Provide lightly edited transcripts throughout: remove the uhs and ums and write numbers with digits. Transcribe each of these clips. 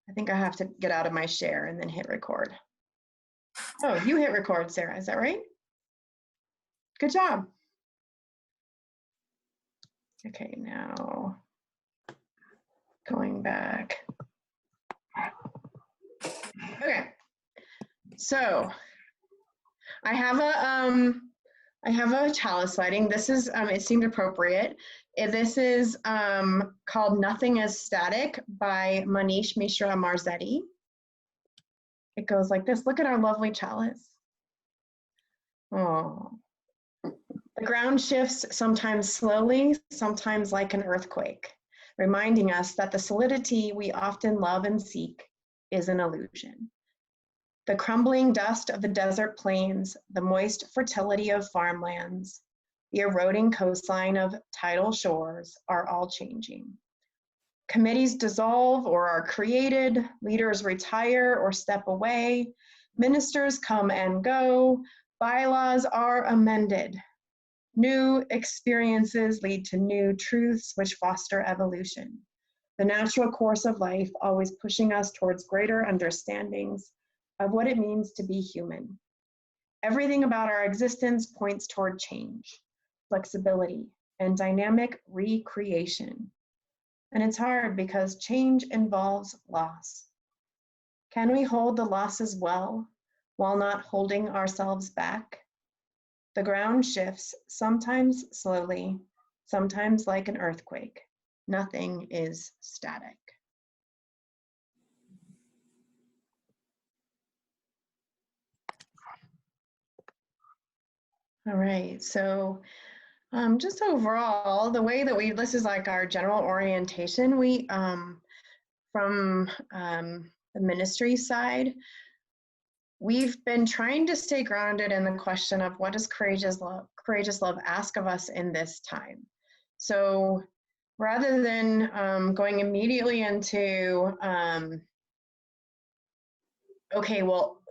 I think I have to get out of my share and then hit record. Oh, you hit record, Sara, is that right? Good job. Okay, now going back. Okay, so I have a chalice lighting. This is, it seemed appropriate. This is called Nothing is Static by Manish Mishra Marzetti. It goes like this. Look at our lovely chalice. Oh. The ground shifts sometimes slowly, sometimes like an earthquake, reminding us that the solidity we often love and seek is an illusion. The crumbling dust of the desert plains, the moist fertility of farmlands, the eroding coastline of tidal shores are all changing. Committees dissolve or are created, leaders retire or step away, ministers come and go, bylaws are amended. New experiences lead to new truths which foster evolution. The natural course of life always pushing us towards greater understandings of what it means to be human. Everything about our existence points toward change, flexibility, and dynamic recreation. And it's hard because change involves loss. Can we hold the losses well while not holding ourselves back? The ground shifts, sometimes slowly, sometimes like an earthquake. Nothing is static. All right, so just overall, the way that this is like our general orientation, we, from the ministry side, we've been trying to stay grounded in the question of what does courageous love ask of us in this time? So rather than going immediately into, okay, well,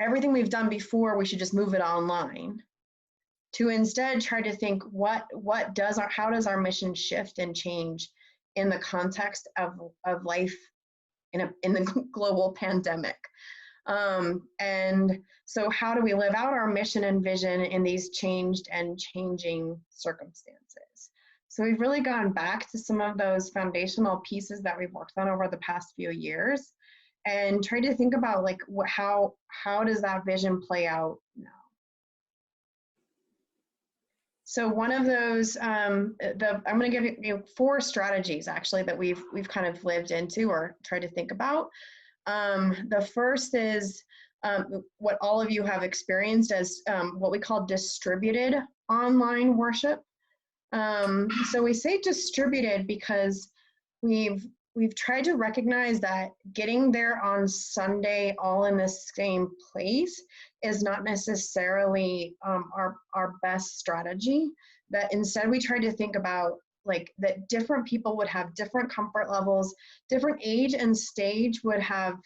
everything we've done before, we should just move it online, to instead try to think how does our mission shift and change in the context of life in the global pandemic. And so how do we live out our mission and vision in these changed and changing circumstances? So we've really gone back to some of those foundational pieces that we've worked on over the past few years and tried to think about like how does that vision play out now? So one of those, I'm going to give you 4 strategies actually that we've kind of lived into or tried to think about. The first is what all of you have experienced as what we call distributed online worship. So we say distributed because we've tried to recognize that getting there on Sunday all in the same place is not necessarily our best strategy. That instead we try to think about like that different people would have different comfort levels, different age and stage would have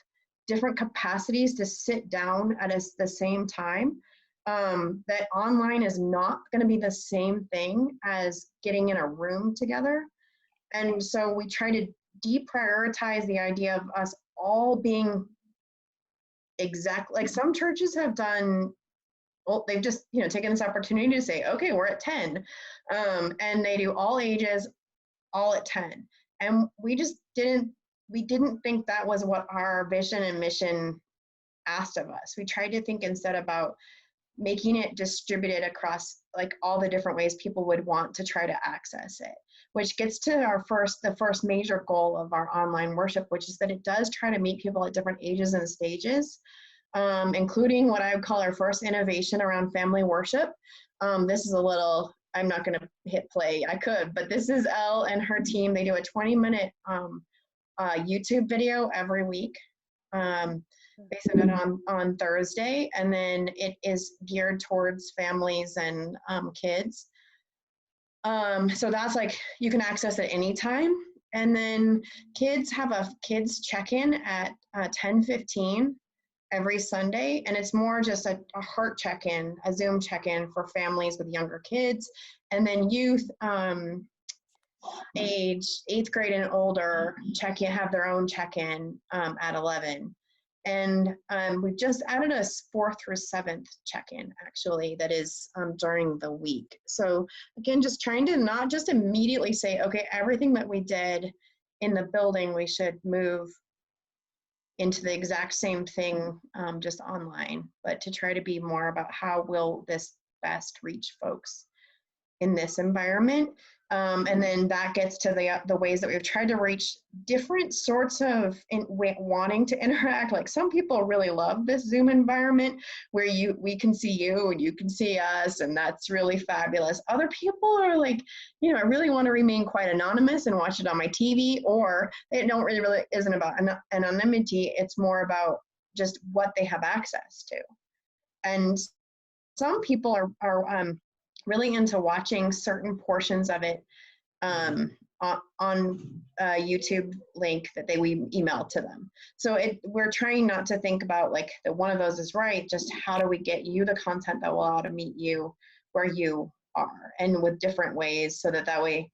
different capacities to sit down at the same time. That online is not going to be the same thing as getting in a room together. And so we try to deprioritize the idea of us all being exact. Like some churches have done, well, they've just taken this opportunity to say, okay, we're at 10, and they do all ages, all at 10, and we didn't think that was what our vision and mission asked of us. We tried to think instead about making it distributed across like all the different ways people would want to try to access it, which gets to the first major goal of our online worship, which is that it does try to meet people at different ages and stages, including what I would call our first innovation around family worship. This is a little, I'm not going to hit play, I could, but this is Elle and her team. They do a 20-minute YouTube video every week. They send it on Thursday, and then it is geared towards families and kids. So that's like, you can access it anytime. And then kids have a kids check-in at 10:15 every Sunday, and it's more just a heart check-in, a Zoom check-in for families with younger kids. And then youth, age 8th grade and older have their own check-in at 11. And we've just added a 4th through 7th check-in, actually, that is during the week. So again, just trying to not just immediately say, okay, everything that we did in the building, we should move into the exact same thing just online, but to try to be more about how will this best reach folks in this environment. And then that gets to the ways that we've tried to reach different sorts of wanting to interact. Like some people really love this Zoom environment where we can see you and you can see us, and that's really fabulous. Other people are like, I really want to remain quite anonymous and watch it on my TV, or it really isn't about anonymity. It's more about just what they have access to. And some people are really into watching certain portions of it on a YouTube link that we email to them. So we're trying not to think about like that one of those is right, just how do we get you the content that will allow to meet you where you are, and with different ways, so that way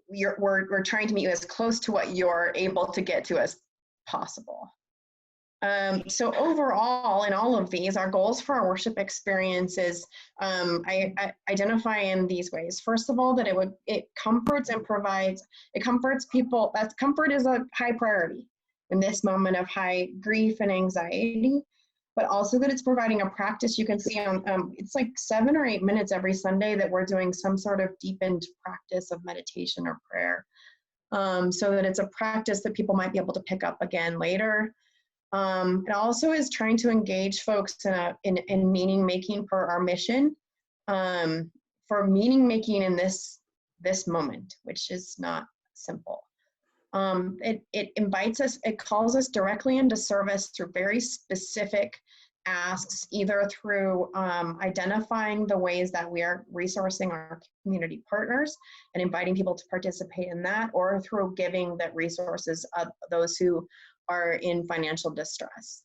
we're trying to meet you as close to what you're able to get to as possible. So overall, in all of these, our goals for our worship experience is I identify in these ways. First of all, that it comforts and provides, it comforts people. That comfort is a high priority in this moment of high grief and anxiety, but also that it's providing a practice you can see on, it's like 7 or 8 minutes every Sunday that we're doing some sort of deepened practice of meditation or prayer, so that it's a practice that people might be able to pick up again later. It also is trying to engage folks in meaning making per our mission, for meaning making in this moment, which is not simple. It invites us, it calls us directly into service through very specific asks, either through identifying the ways that we are resourcing our community partners and inviting people to participate in that, or through giving the resources of those who are in financial distress.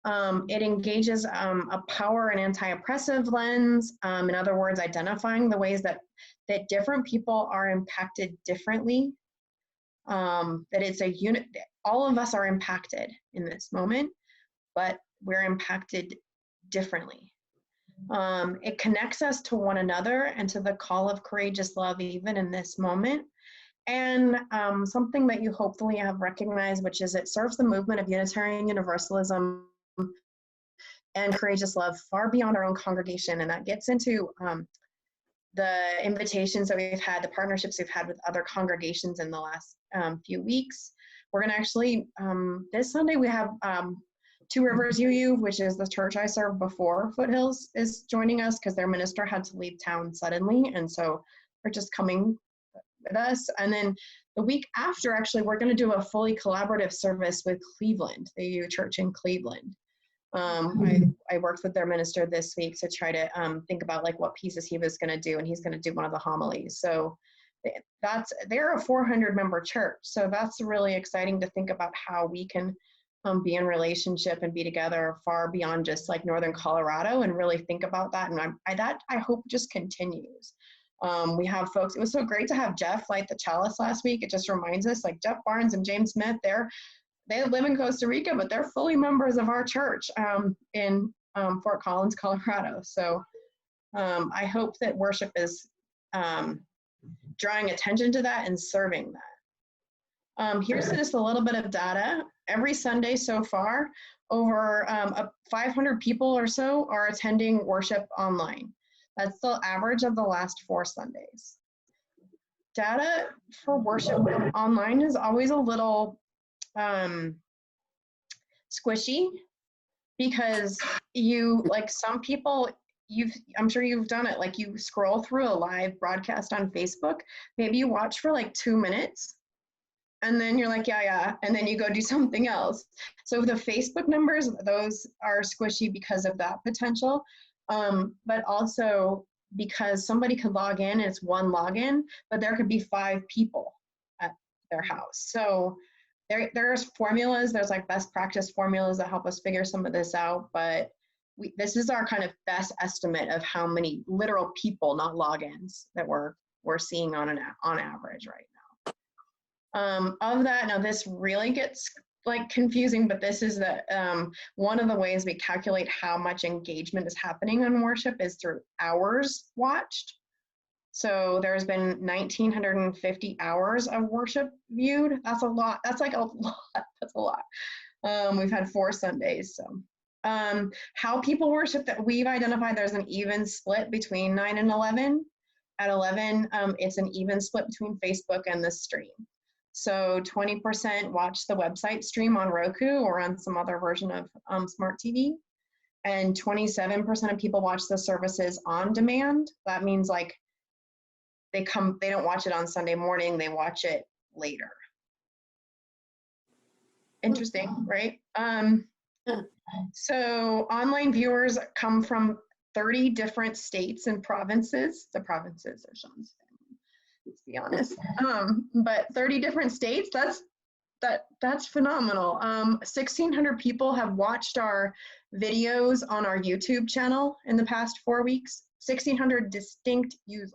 It engages a power and anti-oppressive lens. In other words, identifying the ways that different people are impacted differently. That it's a unit, all of us are impacted in this moment, but we're impacted differently. It connects us to one another and to the call of courageous love even in this moment. And something that you hopefully have recognized, which is it serves the movement of Unitarian Universalism and courageous love far beyond our own congregation. And that gets into the invitations that we've had, the partnerships we've had with other congregations in the last few weeks. We're going to actually, this Sunday we have Two Rivers UU, which is the church I served before Foothills, is joining us because their minister had to leave town suddenly. And so they're just coming with us. And then the week after, actually, we're going to do a fully collaborative service with Cleveland, the UU church in Cleveland. I worked with their minister this week to try to think about like what pieces he was going to do, and he's going to do one of the homilies. So they're a 400 member church. So that's really exciting to think about how we can be in relationship and be together far beyond just like Northern Colorado, and really think about that. And I hope just continues. We have folks, it was so great to have Jeff light the chalice last week. It just reminds us, like Jeff Barnes and James Smith, they live in Costa Rica, but they're fully members of our church in Fort Collins, Colorado. So I hope that worship is drawing attention to that and serving that. Here's just a little bit of data. Every Sunday so far, over 500 people or so are attending worship online. That's the average of the last 4 Sundays. Data for worship online is always a little squishy, because some people, I'm sure you've done it, like you scroll through a live broadcast on Facebook, maybe you watch for like 2 minutes, and then you're like, yeah, and then you go do something else. So the Facebook numbers, those are squishy because of that potential. But also because somebody could log in and it's one login, but there could be 5 people at their house. So there's formulas, there's like best practice formulas that help us figure some of this out, but this is our kind of best estimate of how many literal people, not logins, that we're seeing on average right now. Of that, now this really gets like confusing, but this is one of the ways we calculate how much engagement is happening on worship is through hours watched. So there's been 1,950 hours of worship viewed. That's a lot. That's like a lot. That's a lot. We've had 4 Sundays. So how people worship, that we've identified there's an even split between 9 and 11. At 11, it's an even split between Facebook and the stream. So 20% watch the website stream on Roku or on some other version of smart TV. And 27% of people watch the services on demand. That means like they don't watch it on Sunday morning, they watch it later. Interesting, right? So online viewers come from 30 different states and provinces. The provinces are Sean's family, let's be honest. But 30 different states, that's phenomenal. 1,600 people have watched our videos on our YouTube channel in the past 4 weeks, 1,600 distinct users.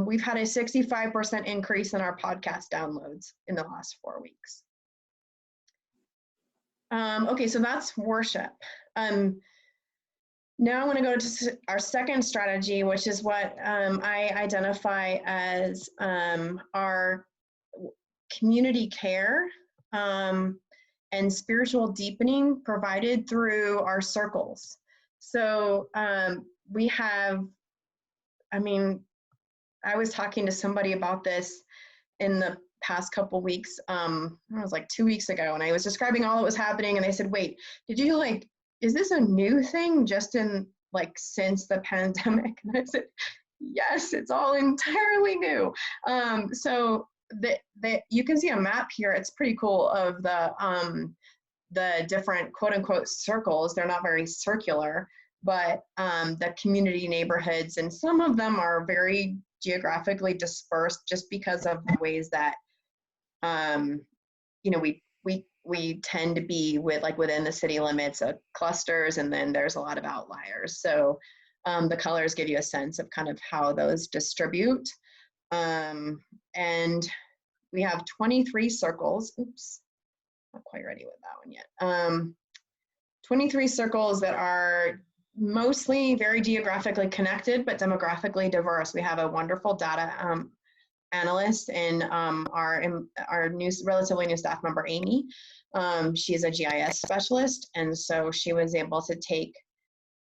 We've had a 65% increase in our podcast downloads in the last 4 weeks. Okay, so that's worship. Now I want to go to our second strategy, which is what I identify as our community care and spiritual deepening provided through our circles. So we have, I was talking to somebody about this in the past couple weeks. It was like 2 weeks ago, and I was describing all that was happening, and they said, wait, is this a new thing just in since the pandemic? And I said, yes, it's all entirely new. So you can see a map here. It's pretty cool of the different quote unquote circles. They're not very circular, but the community neighborhoods, and some of them are very geographically dispersed just because of the ways that we tend to be within the city limits of clusters, and then there's a lot of outliers. So the colors give you a sense of kind of how those distribute. And we have 23 circles. Oops, not quite ready with that one yet. 23 circles that are mostly very geographically connected, but demographically diverse. We have a wonderful data analyst and our relatively new staff member, Amy. She's a GIS specialist, and so she was able to take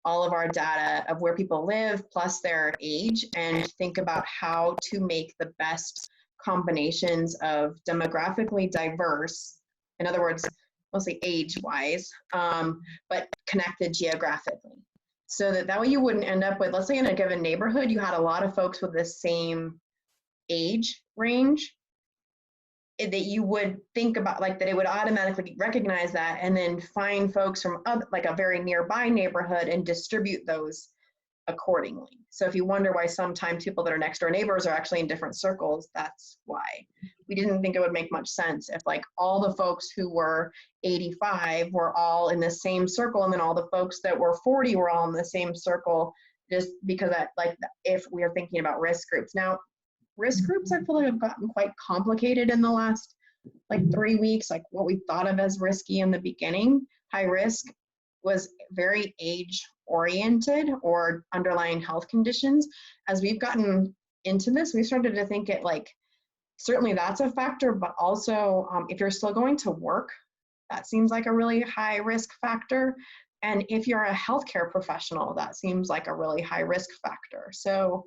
all of our data of where people live plus their age and think about how to make the best combinations of demographically diverse, in other words, mostly age-wise, but connected geographically. So that way you wouldn't end up with, let's say in a given neighborhood, you had a lot of folks with the same age range, that you would think about that it would automatically recognize that and then find folks from a very nearby neighborhood and distribute those accordingly. So if you wonder why sometimes people that are next door neighbors are actually in different circles, that's why. We didn't think it would make much sense if all the folks who were 85 were all in the same circle, and then all the folks that were 40 were all in the same circle, just because if we are thinking about risk groups. Now, risk groups, I feel have gotten quite complicated in the last 3 weeks, what we thought of as risky in the beginning. High risk was very age oriented or underlying health conditions. As we've gotten into this, we started to think it certainly that's a factor, but also if you're still going to work, that seems like a really high risk factor. And if you're a healthcare professional, that seems like a really high risk factor. So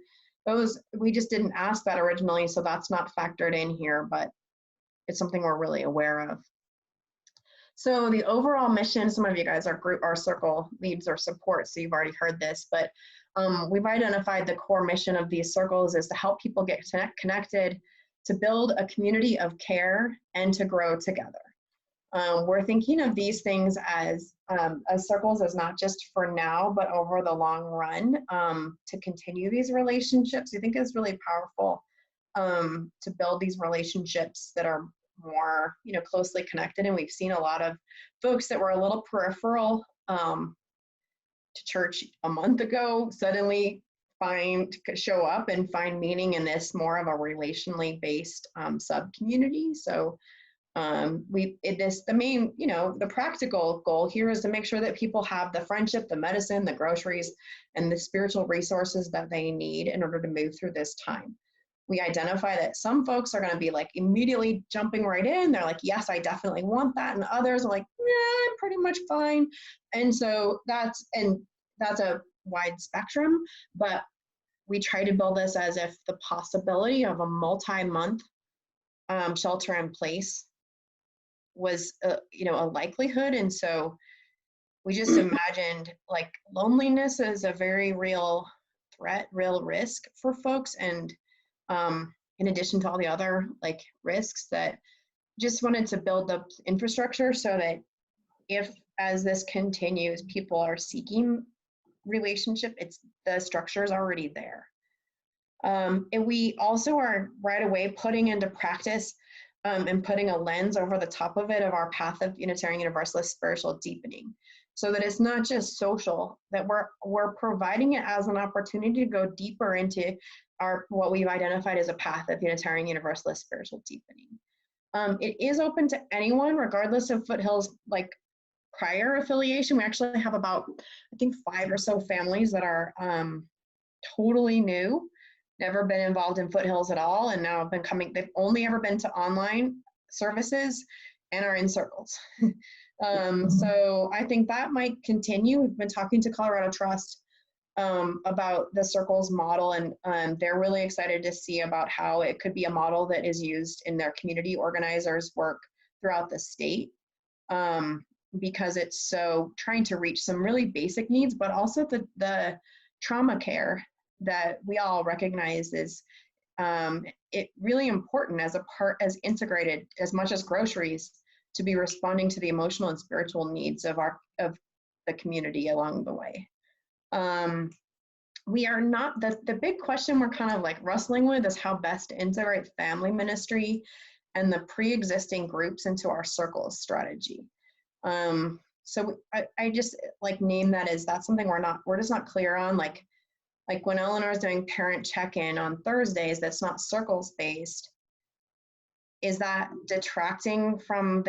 we just didn't ask that originally, so that's not factored in here, but it's something we're really aware of. So the overall mission, some of you guys are our circle leads or support, so you've already heard this, but we've identified the core mission of these circles is to help people get connected, to build a community of care, and to grow together. We're thinking of these things as circles as not just for now, but over the long run, to continue these relationships. I think it's really powerful to build these relationships that are more, closely connected. And we've seen a lot of folks that were a little peripheral to church a month ago suddenly show up and find meaning in this more of a relationally based sub-community. So the main, the practical goal here is to make sure that people have the friendship, the medicine, the groceries, and the spiritual resources that they need in order to move through this time. We identify that some folks are going to be like immediately jumping right in. They're like, yes, I definitely want that. And others are like, yeah, I'm pretty much fine. And so that's a wide spectrum, but we try to build this as if the possibility of a multi-month shelter in place was a likelihood. And so we just imagined like loneliness is a very real threat, real risk for folks. And in addition to all the other like risks, that just wanted to build the infrastructure so that if as this continues, people are seeking relationship, the structure is already there. And we also are right away putting into practice and putting a lens over the top of it of our path of Unitarian Universalist spiritual deepening, so that it's not just social, that we're providing it as an opportunity to go deeper into what we've identified as a path of Unitarian Universalist spiritual deepening. It is open to anyone, regardless of Foothills like prior affiliation. We actually have about, I think, 5 or so families that are totally new, never been involved in Foothills at all, and now have been coming. They've only ever been to online services and are in circles. So I think that might continue. We've been talking to Colorado Trust about the circles model, and they're really excited to see about how it could be a model that is used in their community organizers' work throughout the state, because it's so trying to reach some really basic needs, but also the trauma care that we all recognize is it really important as integrated as much as groceries to be responding to the emotional and spiritual needs of the community along the way. We are not, the big question we're kind of like wrestling with is how best to integrate family ministry and the pre-existing groups into our circles strategy. So I just like name that as that's something we're just not clear on. Like when Eleanor's doing parent check-in on Thursdays, that's not circles based. Is that detracting from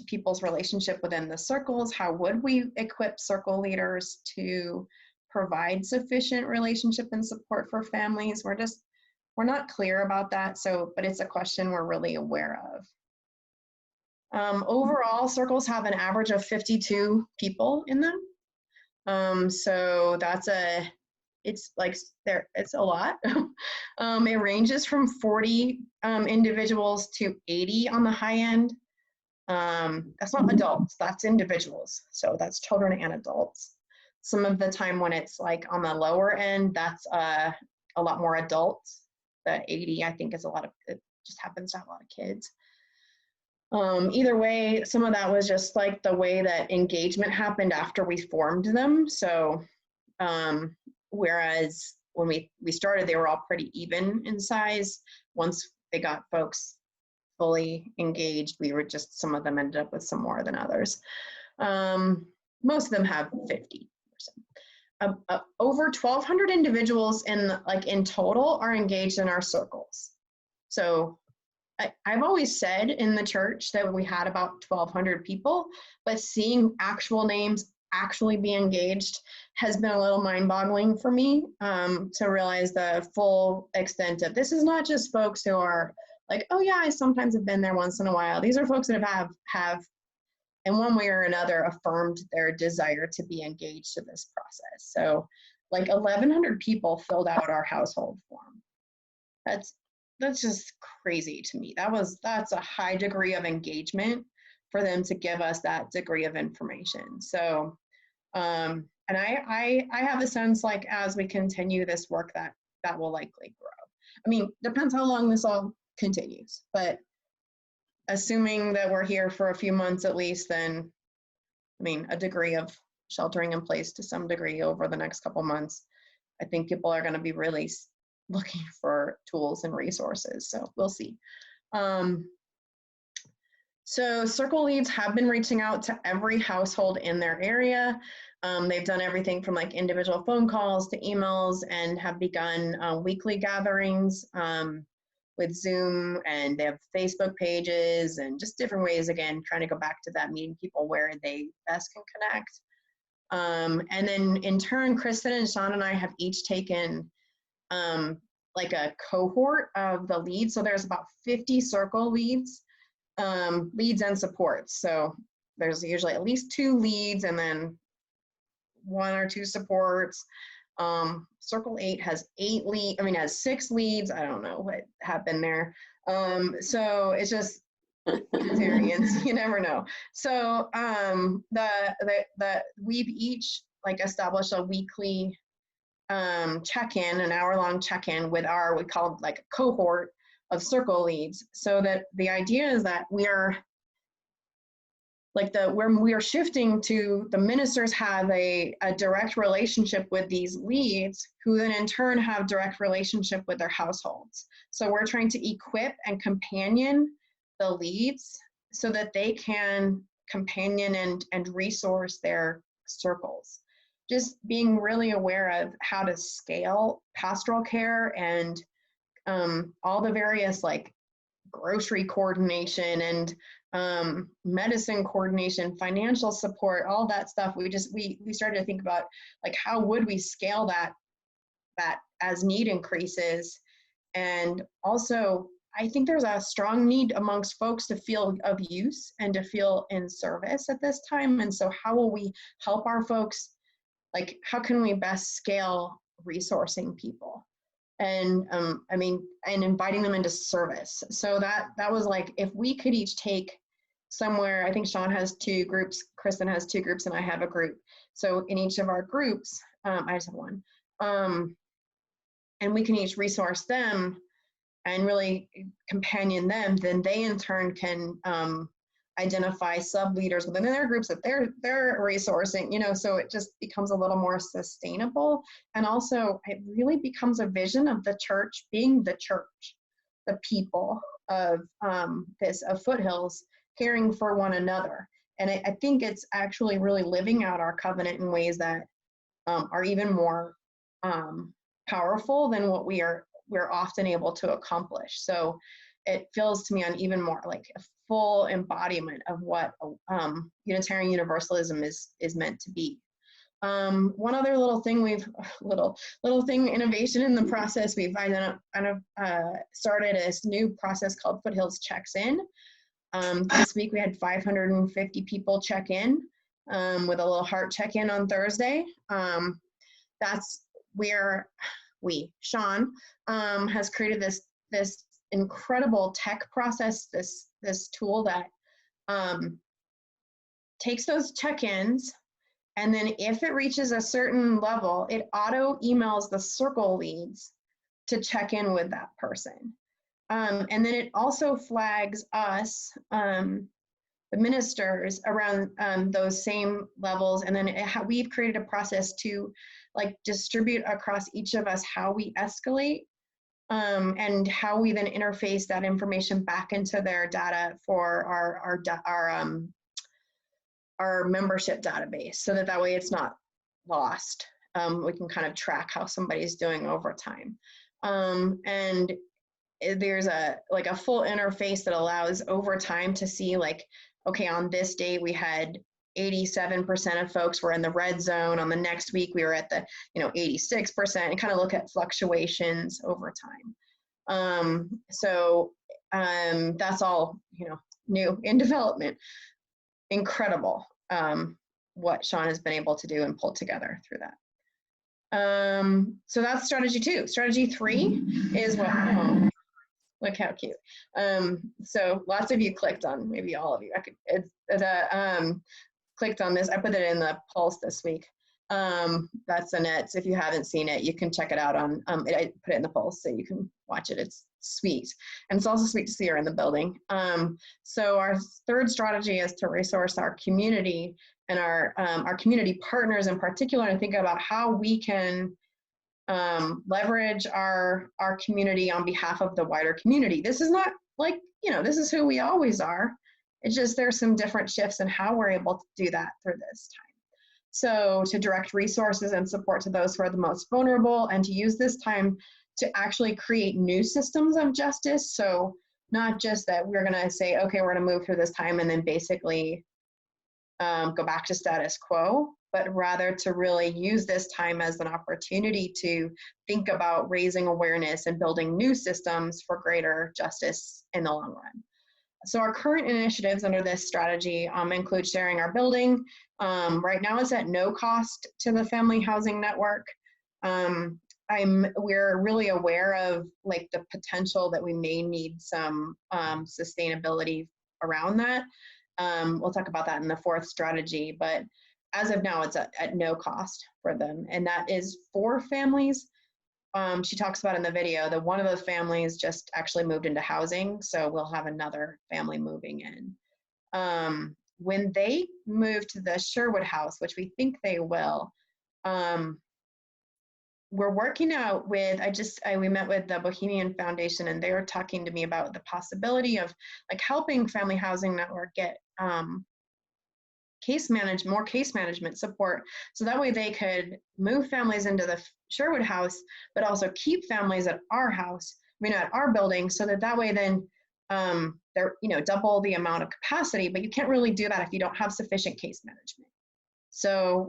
people's relationship within the circles? How would we equip circle leaders to provide sufficient relationship and support for families? We're not clear about that. So, but it's a question we're really aware of. Overall, circles have an average of 52 people in them. So it's a lot. It ranges from 40 individuals to 80 on the high end. That's not adults, that's individuals. So that's children and adults. Some of the time when it's like on the lower end, that's a lot more adults. The 80, I think, it just happens to have a lot of kids. Either way, some of that was just like the way that engagement happened after we formed them. So whereas when we started, they were all pretty even in size. Once they got folks fully engaged, some of them ended up with some more than others. Most of them have 50%. Over 1,200 individuals in total are engaged in our circles. So I've always said in the church that we had about 1,200 people, but seeing actual names actually be engaged has been a little mind-boggling for me, to realize the full extent of this is not just folks who are like, oh yeah, I sometimes have been there once in a while. These are folks that have in one way or another affirmed their desire to be engaged to this process. So like 1,100 people filled out our household form. That's just crazy to me. That's a high degree of engagement for them to give us that degree of information. So, and I have a sense like as we continue this work that will likely grow. I mean, depends how long this all continues, but assuming that we're here for a few months at least, then, I mean, a degree of sheltering in place to some degree over the next couple months, I think people are going to be really looking for tools and resources. So we'll see. So Circle Leads have been reaching out to every household in their area. They've done everything from like individual phone calls to emails, and have begun weekly gatherings with Zoom, and they have Facebook pages and just different ways, again, trying to go back to that, meeting people where they best can connect. And then in turn, Kristen and Sean and I have each taken like a cohort of the leads. So there's about 50 Circle leads, leads and supports. So there's usually at least 2 leads and then 1 or 2 supports. Circle 8 has 6 leads. I don't know what happened there. So it's just variance, you never know. So we've each like established a weekly check-in, an hour-long check-in with our, we call it like a cohort of Circle leads. So that the idea is that we are like when we are shifting to the ministers have a direct relationship with these leads, who then in turn have direct relationship with their households. So we're trying to equip and companion the leads so that they can companion and resource their circles. Just being really aware of how to scale pastoral care and all the various like grocery coordination and medicine coordination, financial support, all that stuff. We started to think about like how would we scale that as need increases. And also I think there's a strong need amongst folks to feel of use and to feel in service at this time. And so how will we help our folks? Like, how can we best scale resourcing people? And and inviting them into service. So that was like, if we could each take somewhere, I think Sean has 2 groups, Kristen has 2 groups, and I have a group. So in each of our groups, I just have 1. And we can each resource them and really companion them, then they in turn can identify sub-leaders within their groups that they're resourcing, so it just becomes a little more sustainable. And also it really becomes a vision of the church being the church, the people of Foothills caring for one another. And I think it's actually really living out our covenant in ways that are even more powerful than what we're often able to accomplish. So it feels to me on even more like a full embodiment of what Unitarian Universalism is meant to be. One other little thing innovation in the process, we've started this new process called Foothills Checks In. This week we had 550 people check in with a little heart check-in on Thursday. That's where Sean has created this incredible tech process, this tool that takes those check-ins, and then if it reaches a certain level, it auto emails the Circle leads to check in with that person. And then it also flags us, the ministers, around those same levels. And then we've created a process to like distribute across each of us how we escalate, and how we then interface that information back into their data for our membership database, so that way it's not lost. We can kind of track how somebody's doing over time. And there's a full interface that allows over time to see like, okay, on this day we had 87% of folks were in the red zone. On the next week we were at the 86%, and kind of look at fluctuations over time. So that's all new in development. Incredible what Sean has been able to do and pull together through that. So that's strategy 2. Strategy 3 is what, look how cute. So lots of you clicked on, maybe all of you, clicked on this. I put it in the Pulse this week. That's Annette's. If you haven't seen it, you can check it out on, I put it in the Pulse so you can watch it. It's sweet. And it's also sweet to see her in the building. So our 3rd strategy is to resource our community and our community partners in particular, and think about how we can leverage our community on behalf of the wider community. This is not like, this is who we always are. It's just there's some different shifts in how we're able to do that through this time. So to direct resources and support to those who are the most vulnerable, and to use this time to actually create new systems of justice. So not just that we're going to say, okay, we're going to move through this time and then basically go back to status quo, but rather to really use this time as an opportunity to think about raising awareness and building new systems for greater justice in the long run. So our current initiatives under this strategy include sharing our building. Right now it's at no cost to the Family Housing Network. We're really aware of like the potential that we may need some sustainability around that. We'll talk about that in the fourth strategy, but as of now, it's at no cost for them. And that is for families. She talks about in the video that one of those families just actually moved into housing. So we'll have another family moving in. When they move to the Sherwood house, which we think they will, we're working out with, we met with the Bohemian Foundation, and they were talking to me about the possibility of like helping Family Housing Network get more case management support. So that way they could move families into the Sherwood house, but also keep families at our house, at our building, so that way then they're, double the amount of capacity, but you can't really do that if you don't have sufficient case management. So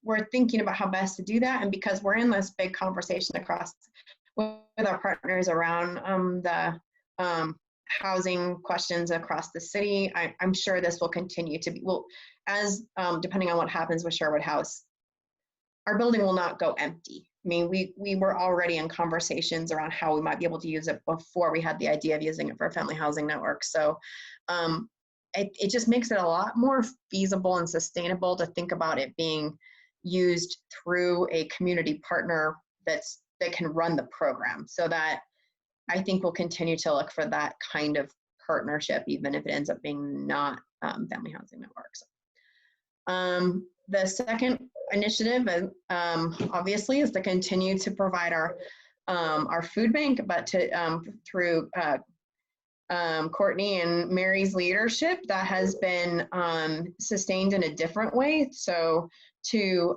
we're thinking about how best to do that. And because we're in this big conversation with our partners around the housing questions across the city, I'm sure this will continue to be, depending on what happens with Sherwood House, our building will not go empty. We were already in conversations around how we might be able to use it before we had the idea of using it for a Family Housing Network. So it just makes it a lot more feasible and sustainable to think about it being used through a community partner that can run the program. So that I think we'll continue to look for that kind of partnership, even if it ends up being not Family Housing Networks. The second initiative, obviously, is to continue to provide our food bank, but through Courtney and Mary's leadership, that has been sustained in a different way. So to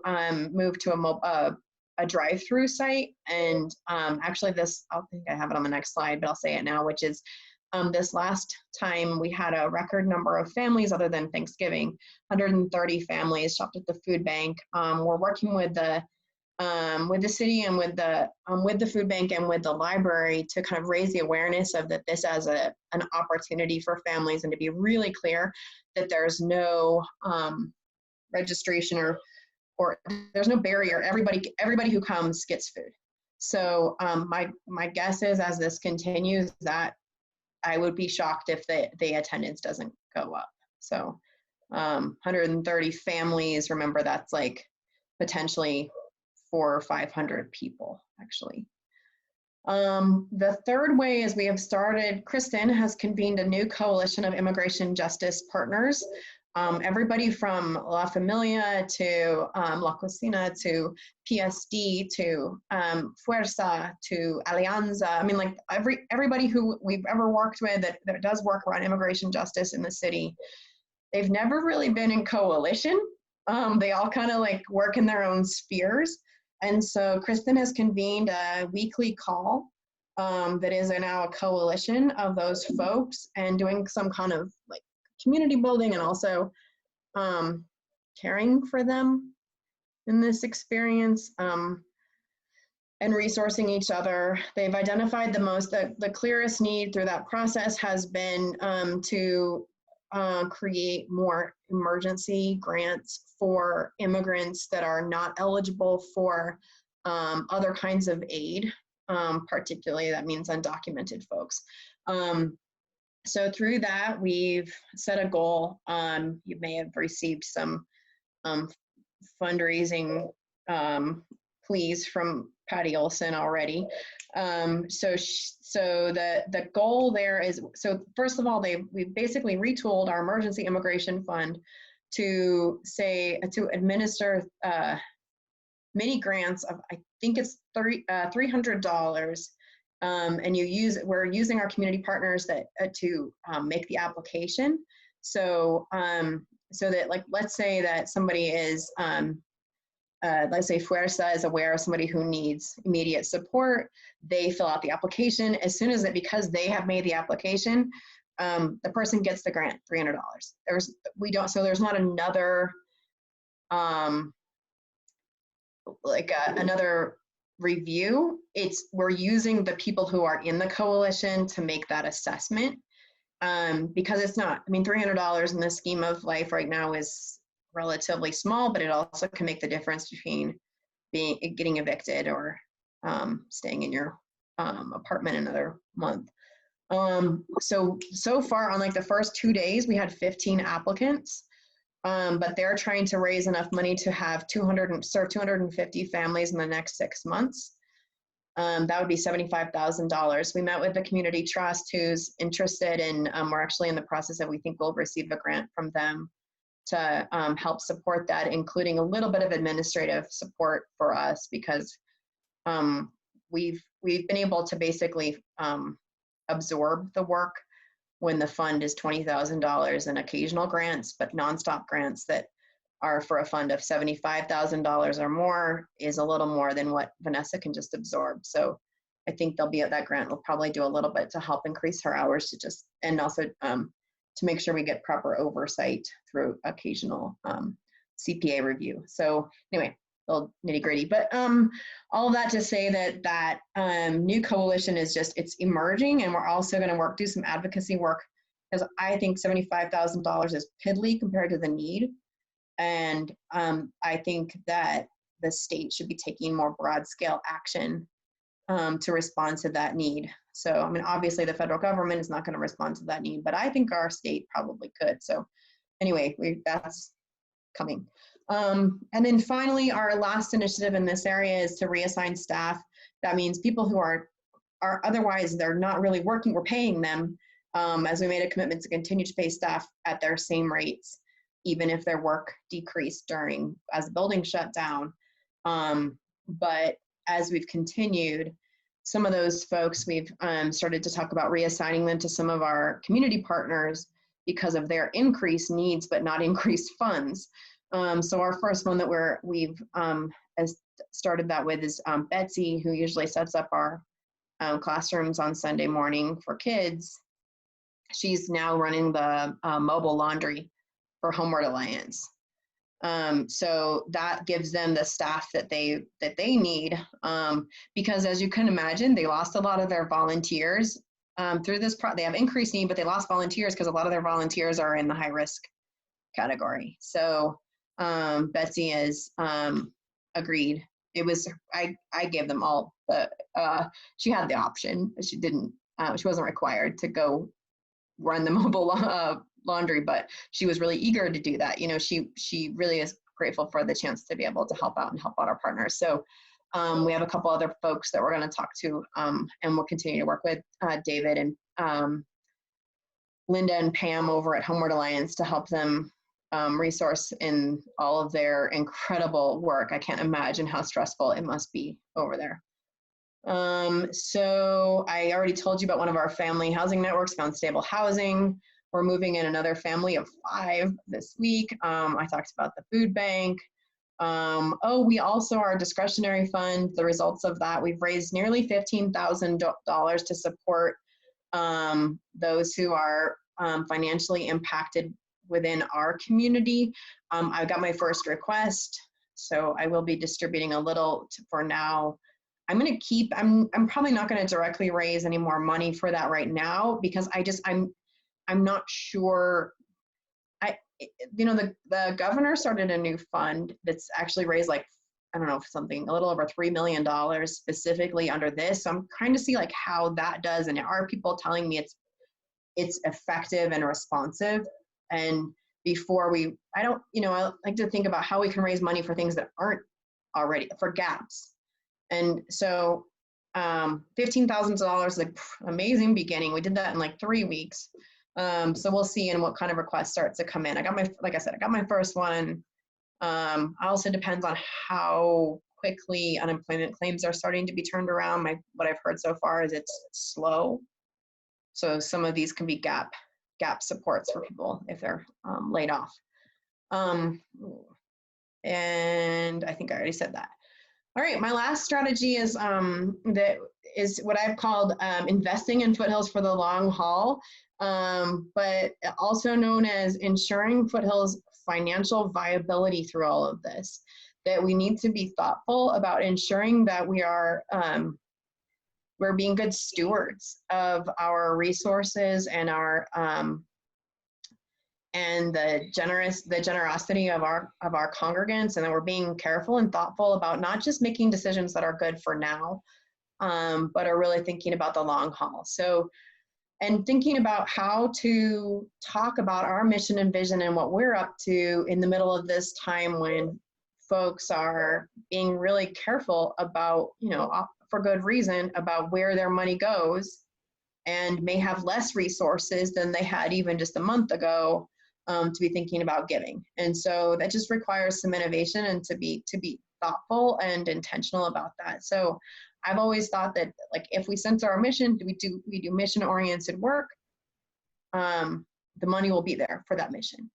move to a drive-through site, and actually I think I have it on the next slide, but I'll say it now, which is this last time we had a record number of families, other than Thanksgiving, 130 families shopped at the food bank. We're working with the city and with the food bank and with the library to kind of raise the awareness of this as an opportunity for families, and to be really clear that there's no registration or there's no barrier. Everybody who comes gets food. So my guess is, as this continues, that I would be shocked if the attendance doesn't go up. So 130 families, remember that's like potentially 400 or 500 people actually. The third way is we have started, Kristen has convened a new coalition of immigration justice partners. Everybody from La Familia to La Cocina to PSD to Fuerza to Alianza. Like everybody who we've ever worked with that does work around immigration justice in the city, they've never really been in coalition. They all kind of like work in their own spheres. And so Kristen has convened a weekly call that is now a coalition of those folks, and doing some kind of like community building, and also caring for them in this experience, and resourcing each other. They've identified the clearest need through that process has been to create more emergency grants for immigrants that are not eligible for other kinds of aid, particularly that means undocumented folks. So through that, we've set a goal. You may have received some fundraising pleas from Patty Olson already. So the goal there is, so first of all, we've basically retooled our emergency immigration fund to administer mini grants of, I think it's $300. And we're using our community partners to make the application. So, so that, like, let's say that somebody is, let's say Fuerza is aware of somebody who needs immediate support. They fill out the application. As soon as it, because they have made the application, the person gets the grant, $300. So there's not another, another review. We're using the people who are in the coalition to make that assessment. Because it's not, I mean, $300 in the scheme of life right now is relatively small, but it also can make the difference between getting evicted or staying in your apartment another month. So far on like the first 2 days, we had 15 applicants, but they're trying to raise enough money to have serve 250 families in the next 6 months. That would be $75,000. We met with the community trust who's interested, and we're actually in the process of, we think we'll receive a grant from them to help support that, including a little bit of administrative support for us, because we've been able to basically absorb the work when the fund is $20,000 in occasional grants, but nonstop grants that are for a fund of $75,000 or more is a little more than what Vanessa can just absorb. So I think that grant will probably do a little bit to help increase her hours and also to make sure we get proper oversight through occasional CPA review. So anyway, a little nitty gritty, but all of that to say that new coalition is it's emerging, and we're also going to do some advocacy work, because I think $75,000 is piddly compared to the need. And I think that the state should be taking more broad scale action to respond to that need. So, I mean, obviously the federal government is not going to respond to that need, but I think our state probably could. So anyway, that's coming. And then finally, our last initiative in this area is to reassign staff. That means people who are otherwise, they're not really working, we're paying them, as we made a commitment to continue to pay staff at their same rates, even if their work decreased as the building shut down. But as we've continued, some of those folks, we've started to talk about reassigning them to some of our community partners because of their increased needs, but not increased funds. So our first one that we've started that with is Betsy, who usually sets up our classrooms on Sunday morning for kids. She's now running the mobile laundry for Homeward Alliance. So that gives them the staff that they need, because as you can imagine, they lost a lot of their volunteers through this. They have increased need, but they lost volunteers because a lot of their volunteers are in the high risk category. So Betsy has agreed. I gave them all she had the option. She wasn't required to go run the mobile laundry, but she was really eager to do that. You know, she really is grateful for the chance to be able to help out our partners. So we have a couple other folks that we're going to talk to, and we'll continue to work with David and Linda and Pam over at Homeward Alliance to help them resource in all of their incredible work. I can't imagine how stressful it must be over there. So I already told you about one of our family housing networks, Found Stable Housing. We're moving in another family of 5 this week. I talked about the food bank. We also, our discretionary fund, the results of that, we've raised nearly $15,000 to support those who are financially impacted within our community. I got my first request, so I will be distributing a little for now. I'm probably not going to directly raise any more money for that right now, because I'm not sure. The governor started a new fund that's actually raised a little over $3 million specifically under this. So I'm trying to see how that does, and are people telling me it's effective and responsive? And before I like to think about how we can raise money for things that aren't already, for gaps. And so $15,000 is an amazing beginning. We did that in 3 weeks. So we'll see what kind of requests start to come in. I got my first one. Also depends on how quickly unemployment claims are starting to be turned around. What I've heard so far is it's slow. So some of these can be gap gap supports for people if they're laid off. And I think I already said that. All right, my last strategy is what I've called investing in Foothills for the long haul, but also known as ensuring Foothills financial viability through all of this. That we need to be thoughtful about ensuring that we're being good stewards of our resources and our and the generosity of our congregants, and that we're being careful and thoughtful about not just making decisions that are good for now, but are really thinking about the long haul. So, and thinking about how to talk about our mission and vision and what we're up to in the middle of this time when folks are being really careful about, for good reason, about where their money goes and may have less resources than they had even just a month ago to be thinking about giving. And so that just requires some innovation and to be thoughtful and intentional about that. So I've always thought that, like, if we center our mission, we do mission-oriented work, the money will be there for that mission.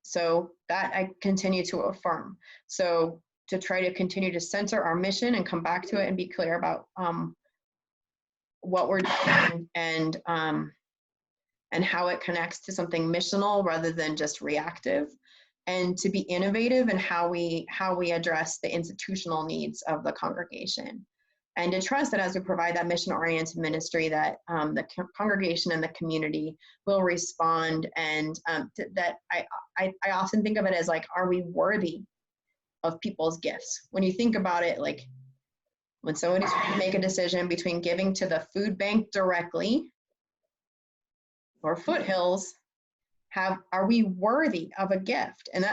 So that I continue to affirm. So to try to continue to center our mission and come back to it and be clear about what we're doing and how it connects to something missional rather than just reactive, and to be innovative in how we address the institutional needs of the congregation, and to trust that as we provide that mission-oriented ministry, that the congregation and the community will respond, and that I often think of it as, like, are we worthy of people's gifts? When you think about it, like, when somebody's trying to make a decision between giving to the food bank directly or Foothills, are we worthy of a gift? And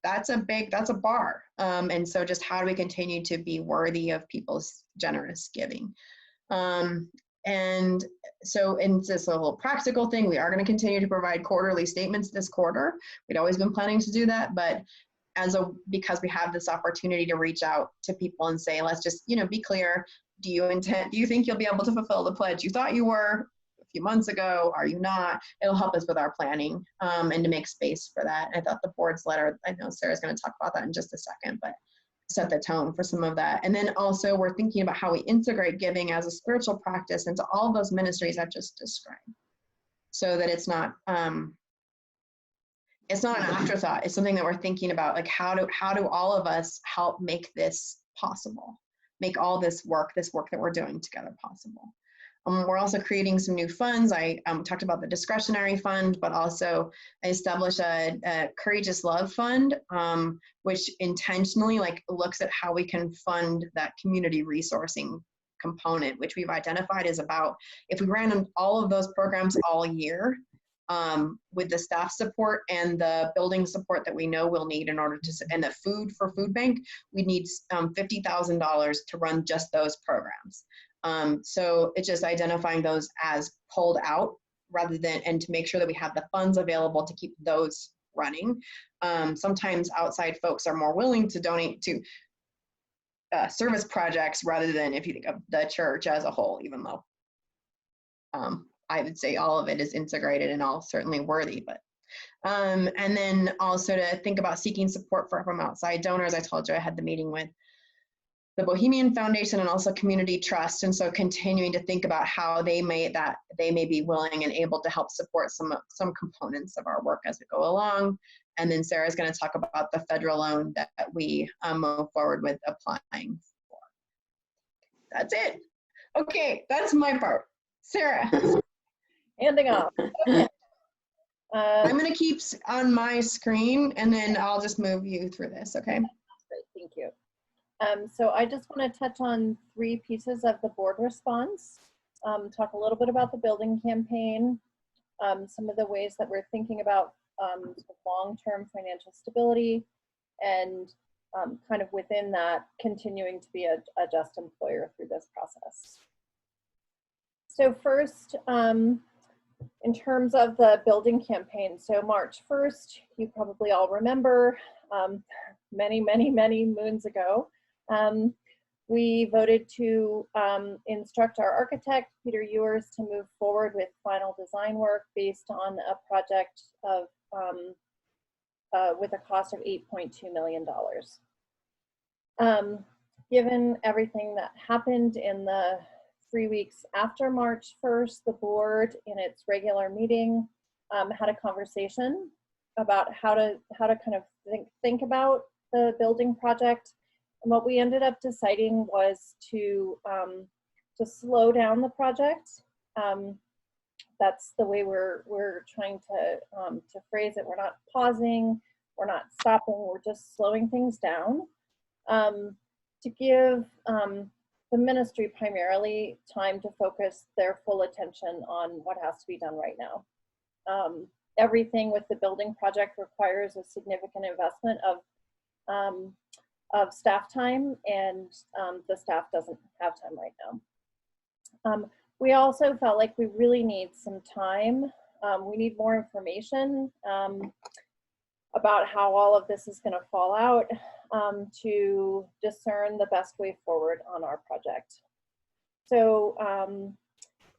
that's a bar. And so just how do we continue to be worthy of people's generous giving? And so in this little practical thing, we are going to continue to provide quarterly statements this quarter. We'd always been planning to do that, but because we have this opportunity to reach out to people and say, let's just, be clear. Do you think you'll be able to fulfill the pledge you thought you were a few months ago? Are you not? It'll help us with our planning and to make space for that. I thought the board's letter, I know Sarah's going to talk about that in just a second, but set the tone for some of that. And then also we're thinking about how we integrate giving as a spiritual practice into all those ministries I've just described, so that it's not an afterthought. It's something that we're thinking about, like, how do all of us help make this possible, make all this work that we're doing together possible. We're also creating some new funds. I talked about the discretionary fund, but also I established a Courageous Love Fund, which intentionally, like, looks at how we can fund that community resourcing component, which we've identified is about, if we ran all of those programs all year, with the staff support and the building support that we know we'll need in order to, and the food for food bank, we need $50,000 to run just those programs. So it's just identifying those as pulled out rather than, and to make sure that we have the funds available to keep those running. Sometimes outside folks are more willing to donate to service projects rather than, if you think of the church as a whole, even though I would say all of it is integrated and all certainly worthy, but and then also to think about seeking support from outside donors. I told you I had the meeting with the Bohemian Foundation and also Community Trust, and so continuing to think about how they may be willing and able to help support some components of our work as we go along. And then Sarah's going to talk about the federal loan that we move forward with applying for. That's it. Okay, that's my part. Sarah. Handing off. Okay. I'm going to keep on my screen, and then I'll just move you through this, okay? Great, thank you. So I just want to touch on 3 pieces of the board response, talk a little bit about the building campaign, some of the ways that we're thinking about long-term financial stability, and kind of within that, continuing to be a just employer through this process. So first, in terms of the building campaign, so March 1st, you probably all remember, many moons ago, We voted to instruct our architect, Peter Ewers, to move forward with final design work based on a project of with a cost of $8.2 million. Given everything that happened in the 3 weeks after March 1st, the board in its regular meeting had a conversation about how to kind of think about the building project. And what we ended up deciding was to slow down the project. That's the way we're trying to phrase it. We're not pausing, we're not stopping, we're just slowing things down to give the ministry primarily time to focus their full attention on what has to be done right now. Everything with the building project requires a significant investment of staff time, and the staff doesn't have time right now. We also felt like we really need some time. We need more information about how all of this is going to fall out to discern the best way forward on our project. So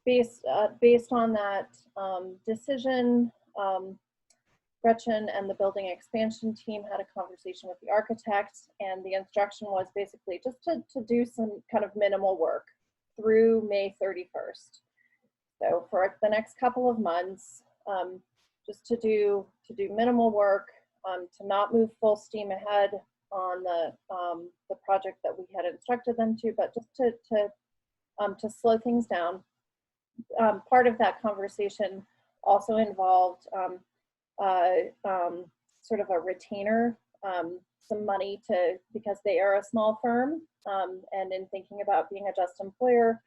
based on that decision, Gretchen and the building expansion team had a conversation with the architect, and the instruction was basically just to do some kind of minimal work through May 31st. So for the next couple of months, just to do minimal work, to not move full steam ahead on the project that we had instructed them to, but just to slow things down. Part of that conversation also involved sort of a retainer, some money because they are a small firm, and in thinking about being a just employer,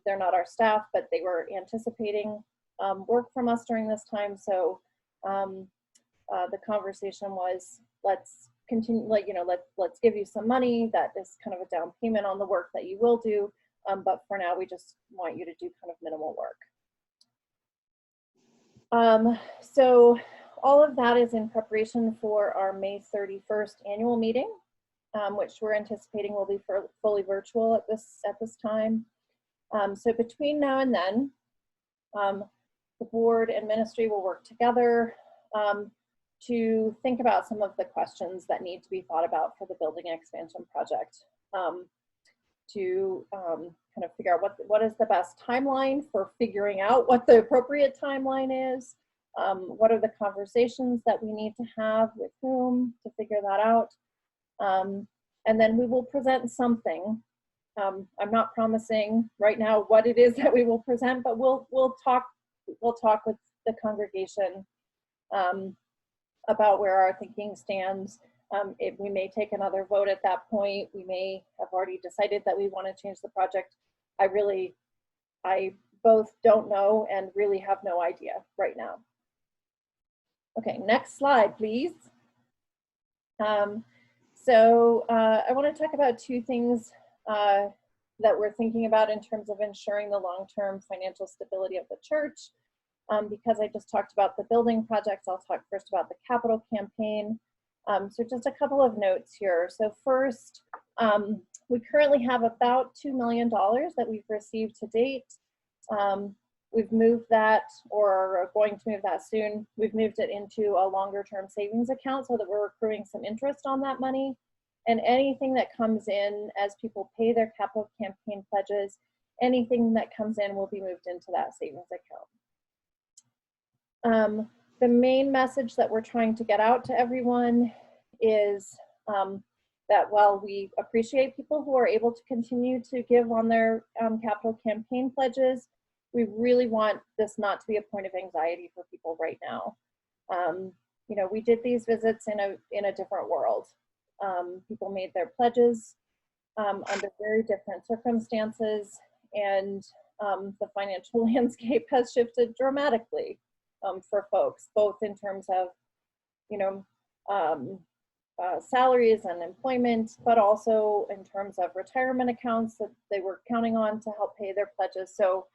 they're not our staff, but they were anticipating work from us during this time. So the conversation was, let's continue, let's give you some money that is kind of a down payment on the work that you will do, but for now we just want you to do kind of minimal work. So all of that is in preparation for our May 31st annual meeting, which we're anticipating will be fully virtual at this time. So between now and then, the board and ministry will work together to think about some of the questions that need to be thought about for the building expansion project, to kind of figure out what is the best timeline for figuring out what the appropriate timeline is, what are the conversations that we need to have with whom to figure that out, and then we will present something. I'm not promising right now what it is that we will present, but we'll talk with the congregation about where our thinking stands. We may take another vote at that point. We may have already decided that we want to change the project. I both don't know and really have no idea right now. Okay, next slide, please. So I want to talk about two things that we're thinking about in terms of ensuring the long-term financial stability of the church. Because I just talked about the building projects, I'll talk first about the capital campaign. So just a couple of notes here. So first, we currently have about $2 million that we've received to date. We've moved that, or are going to move that soon. We've moved it into a longer term savings account so that we're accruing some interest on that money. And anything that comes in as people pay their capital campaign pledges, anything that comes in will be moved into that savings account. The main message that we're trying to get out to everyone is that while we appreciate people who are able to continue to give on their capital campaign pledges, we really want this not to be a point of anxiety for people right now. You know, we did these visits in a different world. People made their pledges under very different circumstances, and the financial landscape has shifted dramatically for folks, both in terms of, you know, salaries and employment, but also in terms of retirement accounts that they were counting on to help pay their pledges. So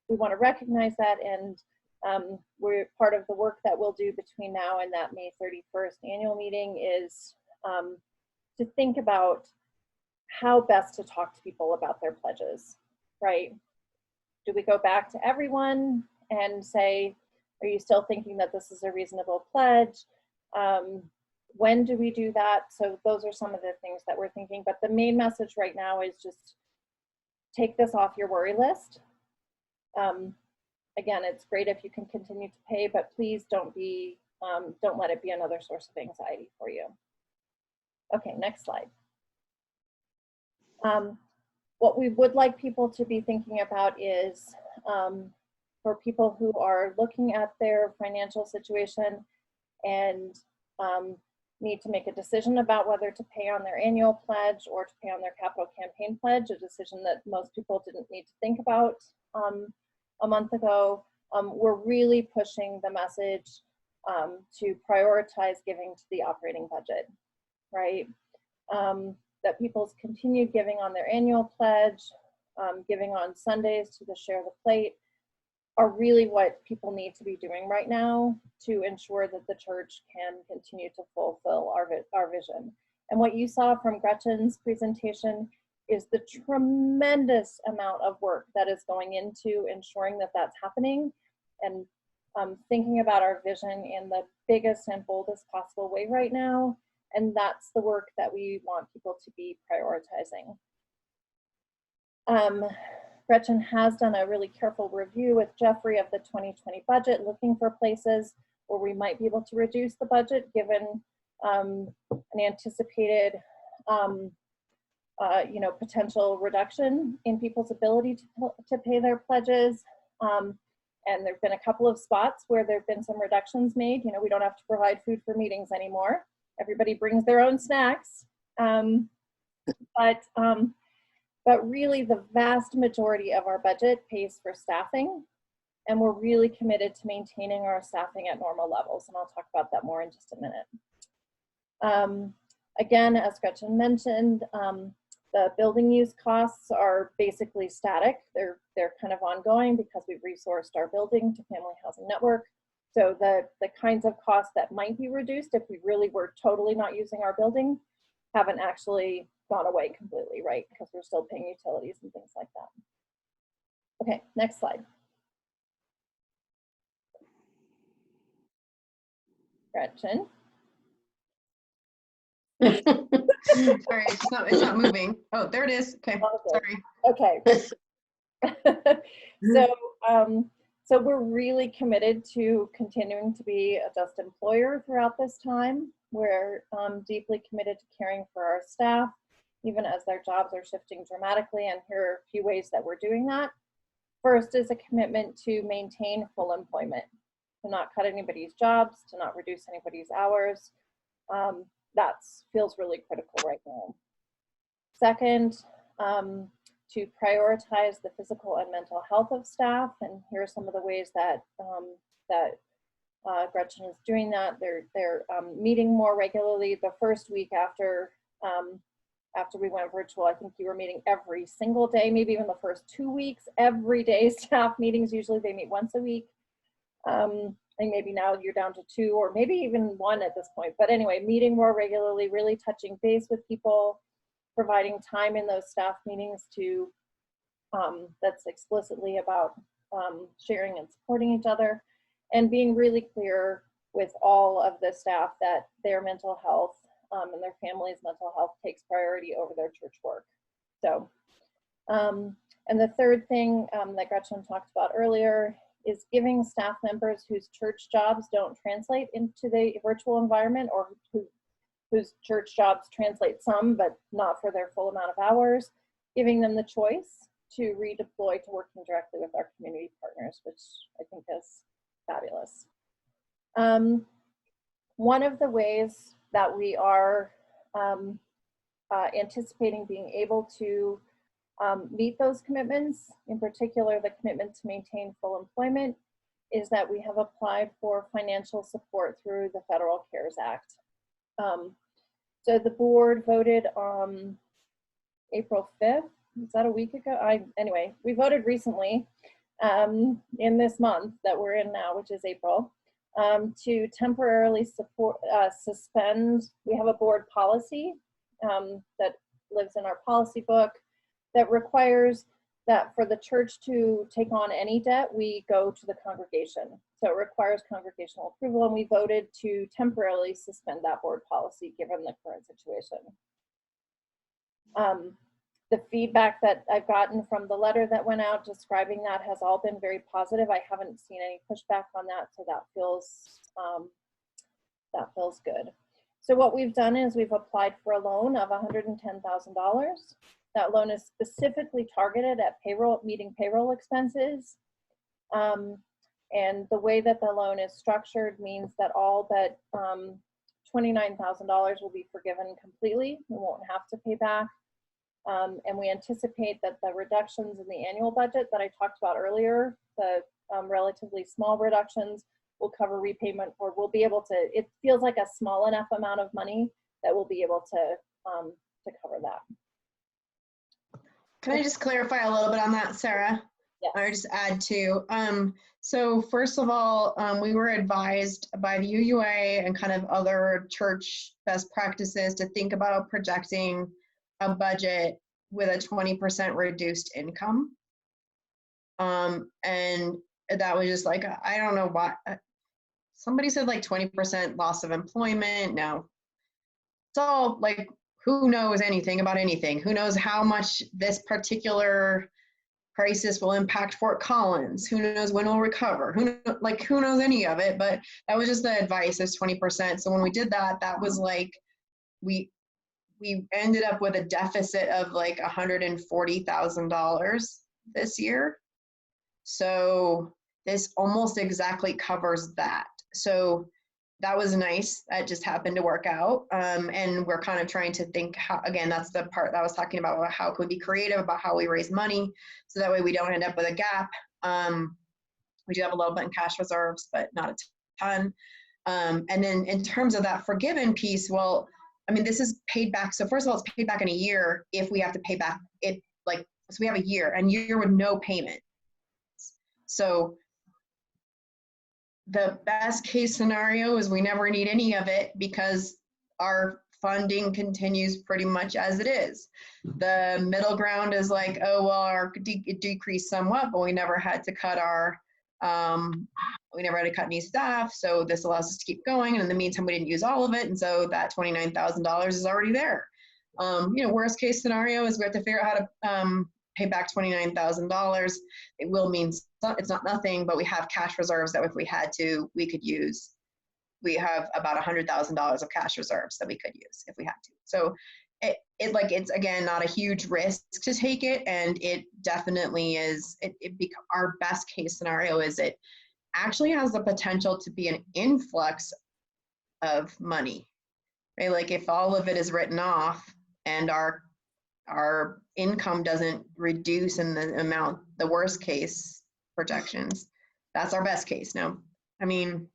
we want to recognize that, and we're part of the work that we'll do between now and that May 31st annual meeting is to think about how best to talk to people about their pledges, right? Do we go back to everyone and say, are you still thinking that this is a reasonable pledge? When do we do that? So those are some of the things that we're thinking, but the main message right now is just take this off your worry list. Again, it's great if you can continue to pay, but please don't let it be another source of anxiety for you. Okay, next slide. What we would like people to be thinking about is for people who are looking at their financial situation and need to make a decision about whether to pay on their annual pledge or to pay on their capital campaign pledge, a decision that most people didn't need to think about a month ago. We're really pushing the message to prioritize giving to the operating budget, right? That people's continued giving on their annual pledge, giving on Sundays to the Share the Plate, are really what people need to be doing right now to ensure that the church can continue to fulfill our vision. And what you saw from Gretchen's presentation is the tremendous amount of work that is going into ensuring that that's happening, and thinking about our vision in the biggest and boldest possible way right now. And that's the work that we want people to be prioritizing. Gretchen has done a really careful review with Jeffrey of the 2020 budget, looking for places where we might be able to reduce the budget given an anticipated potential reduction in people's ability to pay their pledges. And there've been a couple of spots where there've been some reductions made. You know, we don't have to provide food for meetings anymore. Everybody brings their own snacks. But really the vast majority of our budget pays for staffing, and we're really committed to maintaining our staffing at normal levels. And I'll talk about that more in just a minute. Again, as Gretchen mentioned, the building use costs are basically static. They're kind of ongoing because we've resourced our building to Family Housing Network. So the kinds of costs that might be reduced if we really were totally not using our building haven't actually gone away completely, right? Because we're still paying utilities and things like that. Okay, next slide. Gretchen. Sorry, it's not moving. Oh, there it is. Okay, sorry. Okay. So we're really committed to continuing to be a just employer throughout this time. We're deeply committed to caring for our staff, even as their jobs are shifting dramatically. And here are a few ways that we're doing that. First is a commitment to maintain full employment, to not cut anybody's jobs, to not reduce anybody's hours. That feels really critical right now. Second, to prioritize the physical and mental health of staff. And here are some of the ways that Gretchen is doing that. They're meeting more regularly. The first week after we went virtual, I think you were meeting every single day, maybe even the first 2 weeks, every day staff meetings. Usually they meet once a week. And maybe now you're down to 2 or maybe even 1 at this point. But anyway, meeting more regularly, really touching base with people, providing time in those staff meetings to that's explicitly about sharing and supporting each other, and being really clear with all of the staff that their mental health and their family's mental health takes priority over their church work. So, and the third thing that Gretchen talked about earlier is giving staff members whose church jobs don't translate into the virtual environment, or whose church jobs translate some, but not for their full amount of hours, giving them the choice to redeploy to working directly with our community partners, which I think is fabulous. One of the ways that we are anticipating being able to meet those commitments, in particular the commitment to maintain full employment, is that we have applied for financial support through the Federal CARES Act. So the board voted on April 5th. Is that a week ago? Anyway, we voted recently in this month that we're in now, which is April, to temporarily suspend. We have a board policy that lives in our policy book that requires that for the church to take on any debt, we go to the congregation. So it requires congregational approval, and we voted to temporarily suspend that board policy given the current situation. The feedback that I've gotten from the letter that went out describing that has all been very positive. I haven't seen any pushback on that, so that feels good. So what we've done is we've applied for a loan of $110,000. That loan is specifically targeted at meeting payroll expenses. And the way that the loan is structured means that all but $29,000 will be forgiven completely. We won't have to pay back. And we anticipate that the reductions in the annual budget that I talked about earlier, the relatively small reductions, will cover repayment, or we'll be able to, it feels like a small enough amount of money that we'll be able to cover that. Can I just clarify a little bit on that, Sarah? Yes. Or just add to. So first of all, we were advised by the UUA and kind of other church best practices to think about projecting a budget with a 20% reduced income. And that was just like, I don't know why. Somebody said like 20% loss of employment. Now, it's all like, who knows anything about anything? Who knows how much this particular crisis will impact Fort Collins? Who knows when we'll recover? Who knows any of it? But that was just the advice, is 20%. So when we did that, that was like, we ended up with a deficit of like $140,000 this year. So this almost exactly covers that. So that was nice. That just happened to work out. And we're kind of trying to think how, again, that's the part that I was talking about how can we be creative about how we raise money, so that way we don't end up with a gap. We do have a little bit in cash reserves, but not a ton. And then in terms of that forgiven piece, well, I mean, this is paid back. So first of all, it's paid back in a year if we have to pay back it, like, so we have a year with no payment. So the best case scenario is we never need any of it because our funding continues pretty much as it is. The middle ground is like, oh, well, it decreased somewhat, but we never had to cut any staff. So this allows us to keep going. And in the meantime, we didn't use all of it. And so that $29,000 is already there. Worst case scenario is we have to figure out how to pay back $29,000. It will mean it's not nothing, but we have cash reserves that if we had to, we could use. We have about $100,000 of cash reserves that we could use if we had to. So it's again, not a huge risk to take it. And it definitely is, our best case scenario is it actually has the potential to be an influx of money, right? Like if all of it is written off and our income doesn't reduce in the amount, the worst case projections, that's our best case. Now, I mean,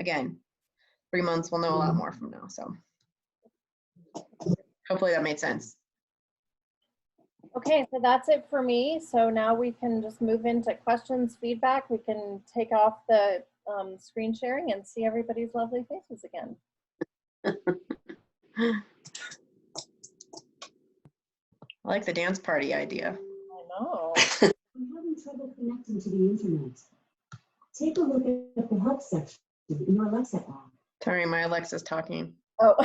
again, 3 months, we'll know a lot more from now. So hopefully that made sense. Okay, so that's it for me. So now we can just move into questions, feedback. We can take off the screen sharing and see everybody's lovely faces again. I like the dance party idea. I know. I'm having trouble connecting to the internet. Take a look at the help section in your Alexa app. Sorry, my Alexa's talking. Oh.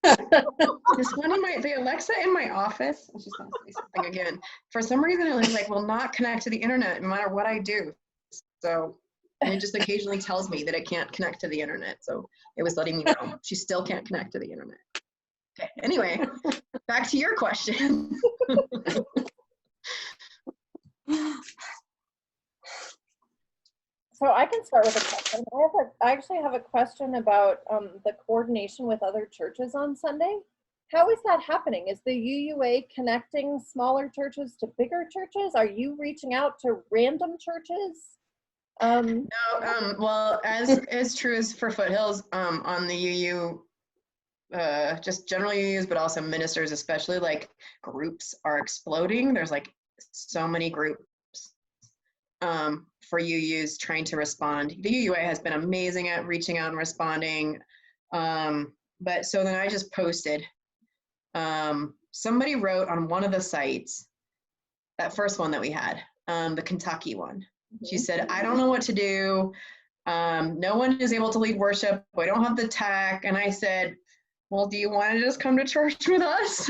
The Alexa in my office, she's gonna say something again. For some reason, it will not connect to the internet no matter what I do. So it just occasionally tells me that it can't connect to the internet. So it was letting me know she still can't connect to the internet. Okay, anyway, back to your question. So I can start with a question. I actually have a question about the coordination with other churches on Sunday. How is that happening? Is the UUA connecting smaller churches to bigger churches? Are you reaching out to random churches? No, well, as true as for Foothills, on the UU, just general UUs, but also ministers, especially, like, groups are exploding. There's like so many groups for UUs trying to respond. The UUA has been amazing at reaching out and responding. But so then I just posted somebody wrote on one of the sites, that first one that we had, the Kentucky one. She said, I don't know what to do. No one is able to lead worship. We don't have the tech. And I said, well, do you want to just come to church with us?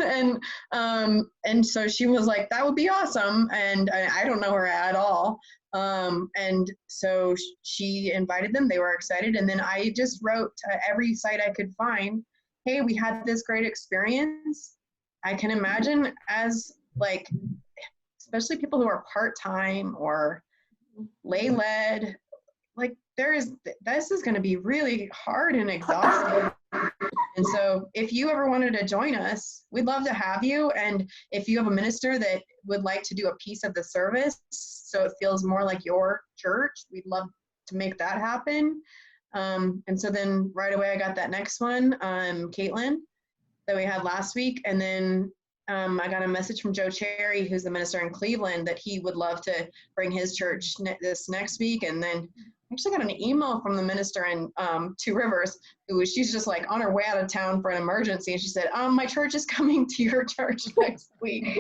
And so she was like, that would be awesome. And I don't know her at all. And so she invited them. They were excited. And then I just wrote to every site I could find, hey, we had this great experience. I can imagine as like, especially people who are part-time or lay-led, like this is going to be really hard and exhausting. And so if you ever wanted to join us, we'd love to have you. And if you have a minister that would like to do a piece of the service so it feels more like your church, we'd love to make that happen. And so then right away I got that next one, Caitlin, that we had last week. And then I got a message from Joe Cherry, who's the minister in Cleveland, that he would love to bring his church this next week. And then I actually got an email from the minister in Two Rivers, she's just like on her way out of town for an emergency. And she said, my church is coming to your church next week.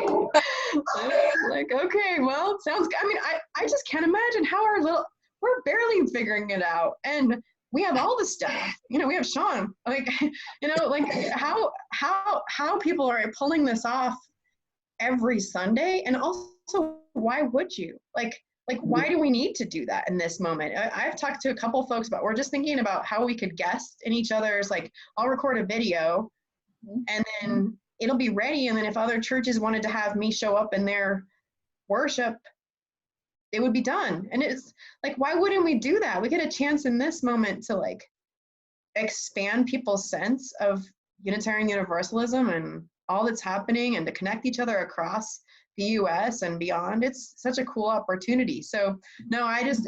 Like, okay, well, sounds good. I mean, I just can't imagine how we're barely figuring it out. And we have all the stuff, we have Sean, like, like how people are pulling this off every Sunday. And also, why would you? Like, why do we need to do that in this moment? I've talked to a couple of folks we're just thinking about how we could guest in each other's, like, I'll record a video and then it'll be ready. And then if other churches wanted to have me show up in their worship, it would be done. And it's like, why wouldn't we do that? We get a chance in this moment to like expand people's sense of Unitarian Universalism and all that's happening, and to connect each other across the US and beyond. It's such a cool opportunity. So no, I just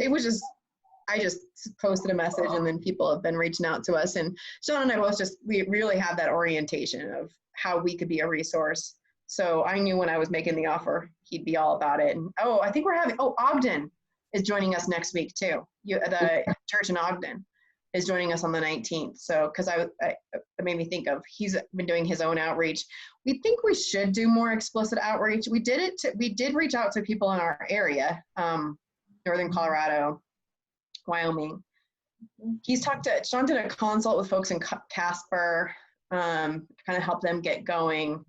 posted a message, and then people have been reaching out to us, and Sean and I both we really have that orientation of how we could be a resource. So I knew when I was making the offer, he'd be all about it. And I think Ogden is joining us next week too. The church in Ogden is joining us on the 19th. So, because it made me think of, he's been doing his own outreach. We think we should do more explicit outreach. We did reach out to people in our area, Northern Colorado, Wyoming. Sean did a consult with folks in Casper, kind of help them get going.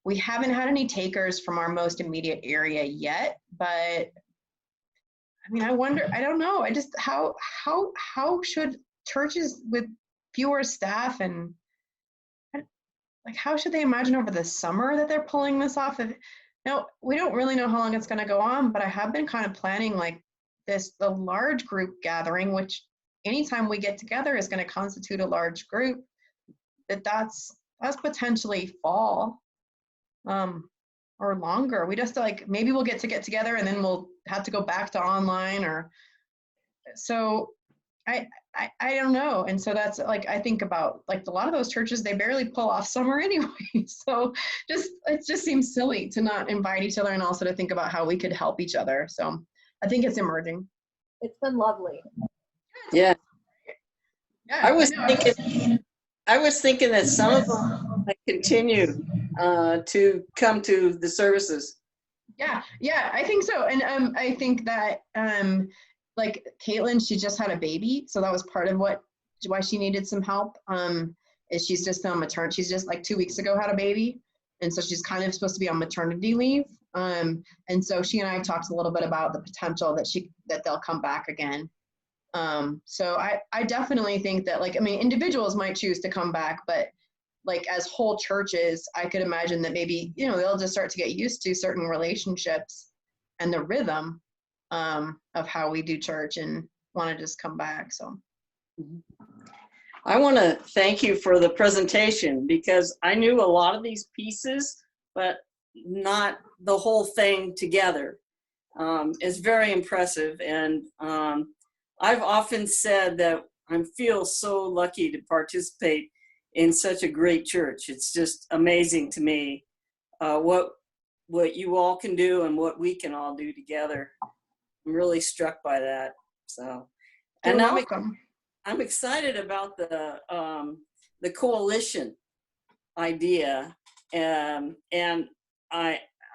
We haven't had any takers from our most immediate area yet, but I mean, I don't know. How should churches with fewer staff, and like, how should they imagine over the summer that they're pulling this off? Now, we don't really know how long it's going to go on, but I have been kind of planning like the large group gathering, which anytime we get together is going to constitute a large group, that's potentially fall. Or longer. We just like, maybe we'll get together and then we'll have to go back to online, or so I don't know. And so that's like, I think about like a lot of those churches, they barely pull off summer anyway. So it just seems silly to not invite each other, and also to think about how we could help each other. So I think it's emerging. It's been lovely. Yeah. Yeah, I was thinking that some of them might continue to come to the services. Yeah, I think so. And I think that like Caitlin, she just had a baby, so that was part of why she needed some help. Is she's just on maternity. She's just like 2 weeks ago had a baby, and so she's kind of supposed to be on maternity leave. And so she and I talked a little bit about the potential that they'll come back again. So I definitely think that, like, I mean, individuals might choose to come back, but like as whole churches, I could imagine that maybe, they'll just start to get used to certain relationships and the rhythm of how we do church and want to just come back. So I want to thank you for the presentation, because I knew a lot of these pieces, but not the whole thing together. It's very impressive. And I've often said that I feel so lucky to participate in such a great church. It's just amazing to me what you all can do and what we can all do together. I'm really struck by that. So, and you're welcome. I'm excited about the coalition idea, And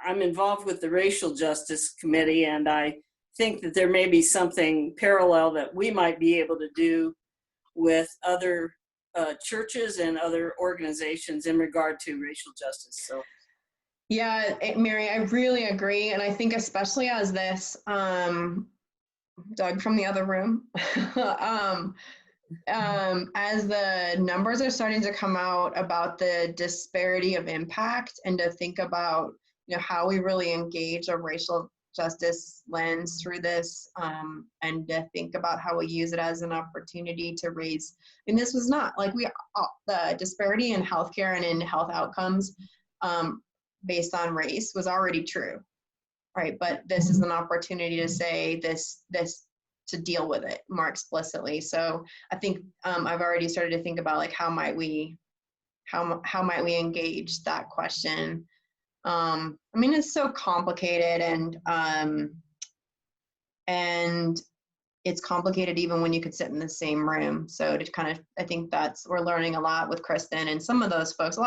I'm involved with the Racial Justice Committee, and I think that there may be something parallel that we might be able to do with other churches and other organizations in regard to racial justice. So, yeah, Mary, I really agree. And I think especially as this, Doug from the other room, as the numbers are starting to come out about the disparity of impact, and to think about, how we really engage a racial justice lens through this, and to think about how we use it as an opportunity to raise, and this was not like the disparity in healthcare and in health outcomes based on race was already true, right? But this is an opportunity to say this to deal with it more explicitly. So I think I've already started to think about like how might we engage that question. I mean, it's so complicated, and it's complicated even when you could sit in the same room. So to kind of, I think we're learning a lot with Kristen, and a lot of those folks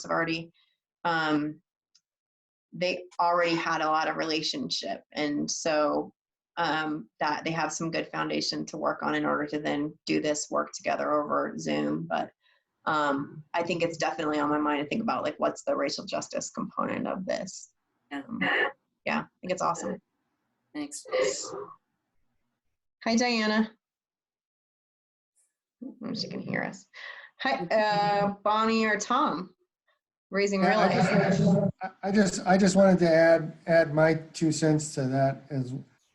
have already, they already had a lot of relationship. And so that they have some good foundation to work on in order to then do this work together over Zoom. But I think it's definitely on my mind to think about like, what's the racial justice component of this? Yeah, I think it's awesome. thanks. Hi, Diana. She can hear us. Hi, Bonnie or Tom, raising relay. I just wanted to add my 2 cents to that. As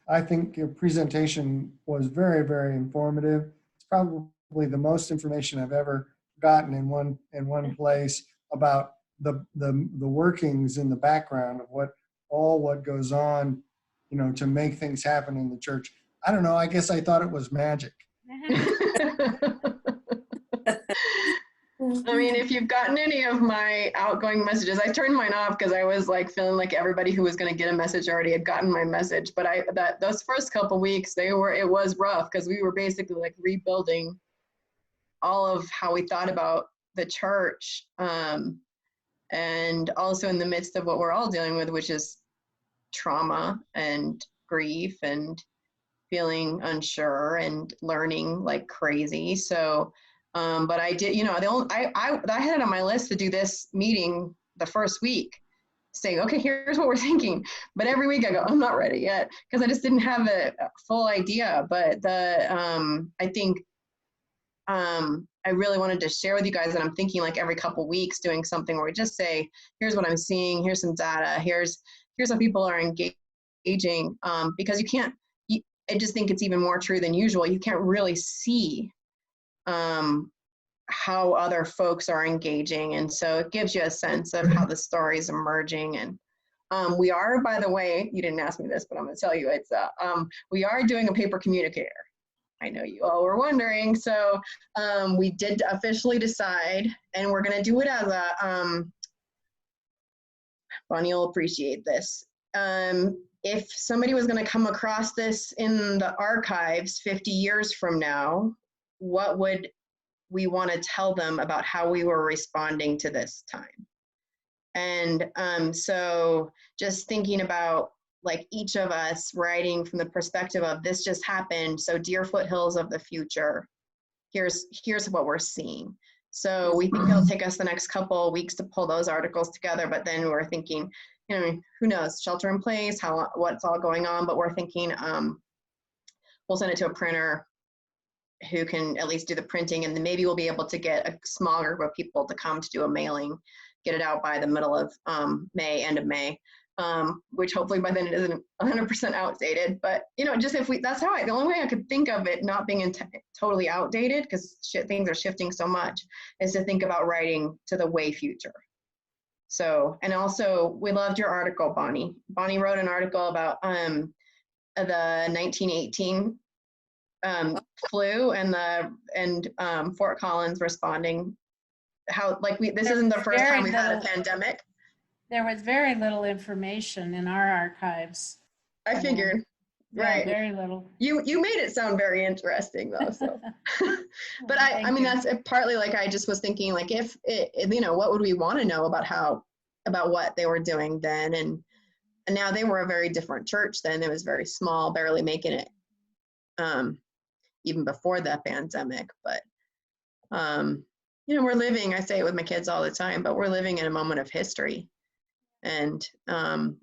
I think your presentation was very, very informative. It's probably the most information I've ever gotten in one place about the workings in the background of what goes on, to make things happen in the church. I don't know. I guess I thought it was magic. I mean, if you've gotten any of my outgoing messages, I turned mine off because I was like feeling like everybody who was going to get a message already had gotten my message. But those first couple weeks, it was rough because we were basically like rebuilding all of how we thought about the church, and also in the midst of what we're all dealing with, which is trauma and grief and feeling unsure and learning like crazy. So. But I did, I had it on my list to do this meeting the first week, saying, okay, here's what we're thinking. But every week I go, I'm not ready yet, because I just didn't have a full idea. But I think I really wanted to share with you guys that I'm thinking like every couple weeks doing something where we just say, here's what I'm seeing, here's some data, here's how people are engaging, because I just think it's even more true than usual. You can't really see how other folks are engaging, and so it gives you a sense of how the story is emerging. And we are, by the way, you didn't ask me this, but I'm going to tell you, it's we are doing a paper communicator. I know you all were wondering. So we did officially decide, and we're going to do it as a Bonnie will appreciate this. If somebody was going to come across this in the archives 50 years from now, what would we want to tell them about how we were responding to this time? And so just thinking about like each of us writing from the perspective of this just happened, so dear Foothills of the future, here's what we're seeing. So we think it'll take us the next couple of weeks to pull those articles together, but then we're thinking, who knows, shelter in place, what's all going on, but we're thinking we'll send it to a printer who can at least do the printing, and then maybe we'll be able to get a small group of people to come to do a mailing, get it out by the middle of May, end of May, which hopefully by then it isn't 100% outdated. But just that's the only way I could think of it not being totally outdated, because things are shifting so much, is to think about writing to the way future. So, and also we loved your article, Bonnie. Bonnie wrote an article about the 1918 flu and Fort Collins responding. How this isn't the first time we've had a pandemic. There was very little information in our archives. I figured, right? Yeah, very little. You made it sound very interesting though. So, but I mean that's partly like I just was thinking like if what would we want to know about how about what they were doing then. And now they were a very different church then. It was very small, barely making it even before the pandemic. But, you know, we're living, I say it with my kids all the time, but we're living in a moment of history. And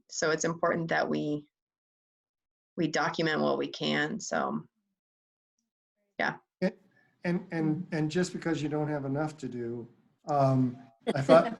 so it's important that we document what we can. So, yeah. And just because you don't have enough to do, I thought,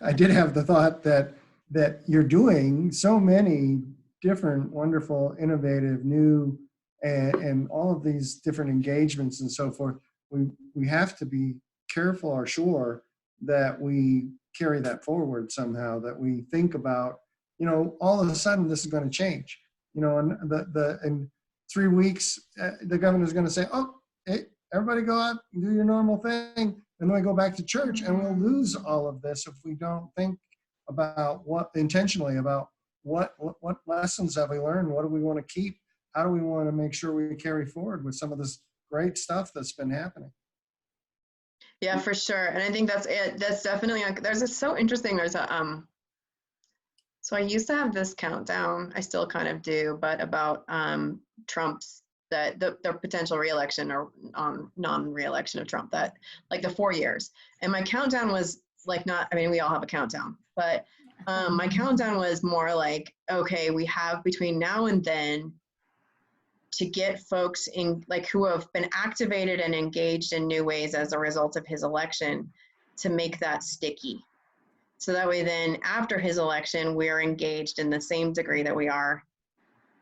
I did have the thought that you're doing so many different, wonderful, innovative, new, and all of these different engagements and so forth. We have to be careful or sure that we carry that forward somehow, that we think about, you know, all of a sudden this is going to change, you know, and in 3 weeks, the governor's going to say, oh, hey, everybody go out and do your normal thing, and then we go back to church, and we'll lose all of this if we don't think about what lessons have we learned, what do we want to keep, how do we want to make sure we carry forward with some of this great stuff that's been happening. Yeah, for sure. And I think that's it. That's definitely, so interesting. There's a, so I used to have this countdown, I still kind of do, but about Trump's, the potential reelection or non-reelection of Trump, that like the 4 years. And my countdown was like we all have a countdown, but my countdown was more like, okay, we have between now and then to get folks in, like, who have been activated and engaged in new ways as a result of his election, to make that sticky. So that way then after his election, we're engaged in the same degree that we are,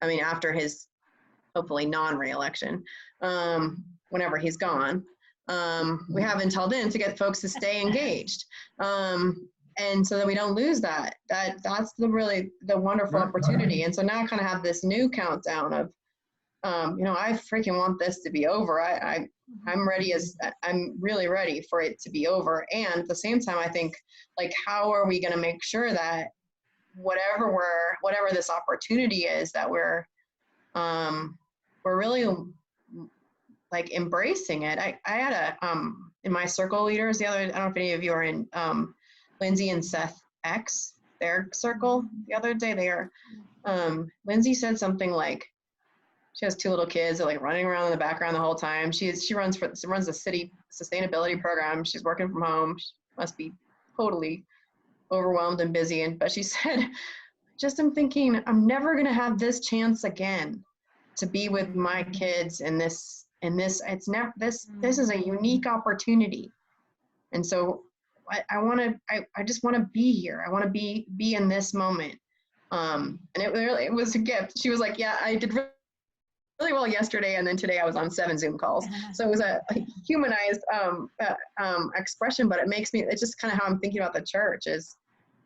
after his hopefully non-reelection, whenever he's gone. We have until then to get folks to stay engaged. And so that we don't lose that's the wonderful opportunity. And so now I kind of have this new countdown of, I freaking want this to be over. I'm really ready for it to be over. And at the same time, I think, like, how are we going to make sure that whatever this opportunity is, that we're really like embracing it. I had in my circle leaders the other, I don't know if any of you are in Lindsay and Seth X, their circle the other day. Lindsay said something like, she has 2 little kids that are like running around in the background the whole time. She runs the city sustainability program. She's working from home. She must be totally overwhelmed and busy. But she said, I'm thinking, I'm never going to have this chance again to be with my kids in this, this is a unique opportunity. And so I just want to be here. I want to be in this moment. And it was a gift. She was like, yeah, I did really well yesterday, and then today I was on 7 Zoom calls. So it was a humanized expression, but it's just kind of how I'm thinking about the church is,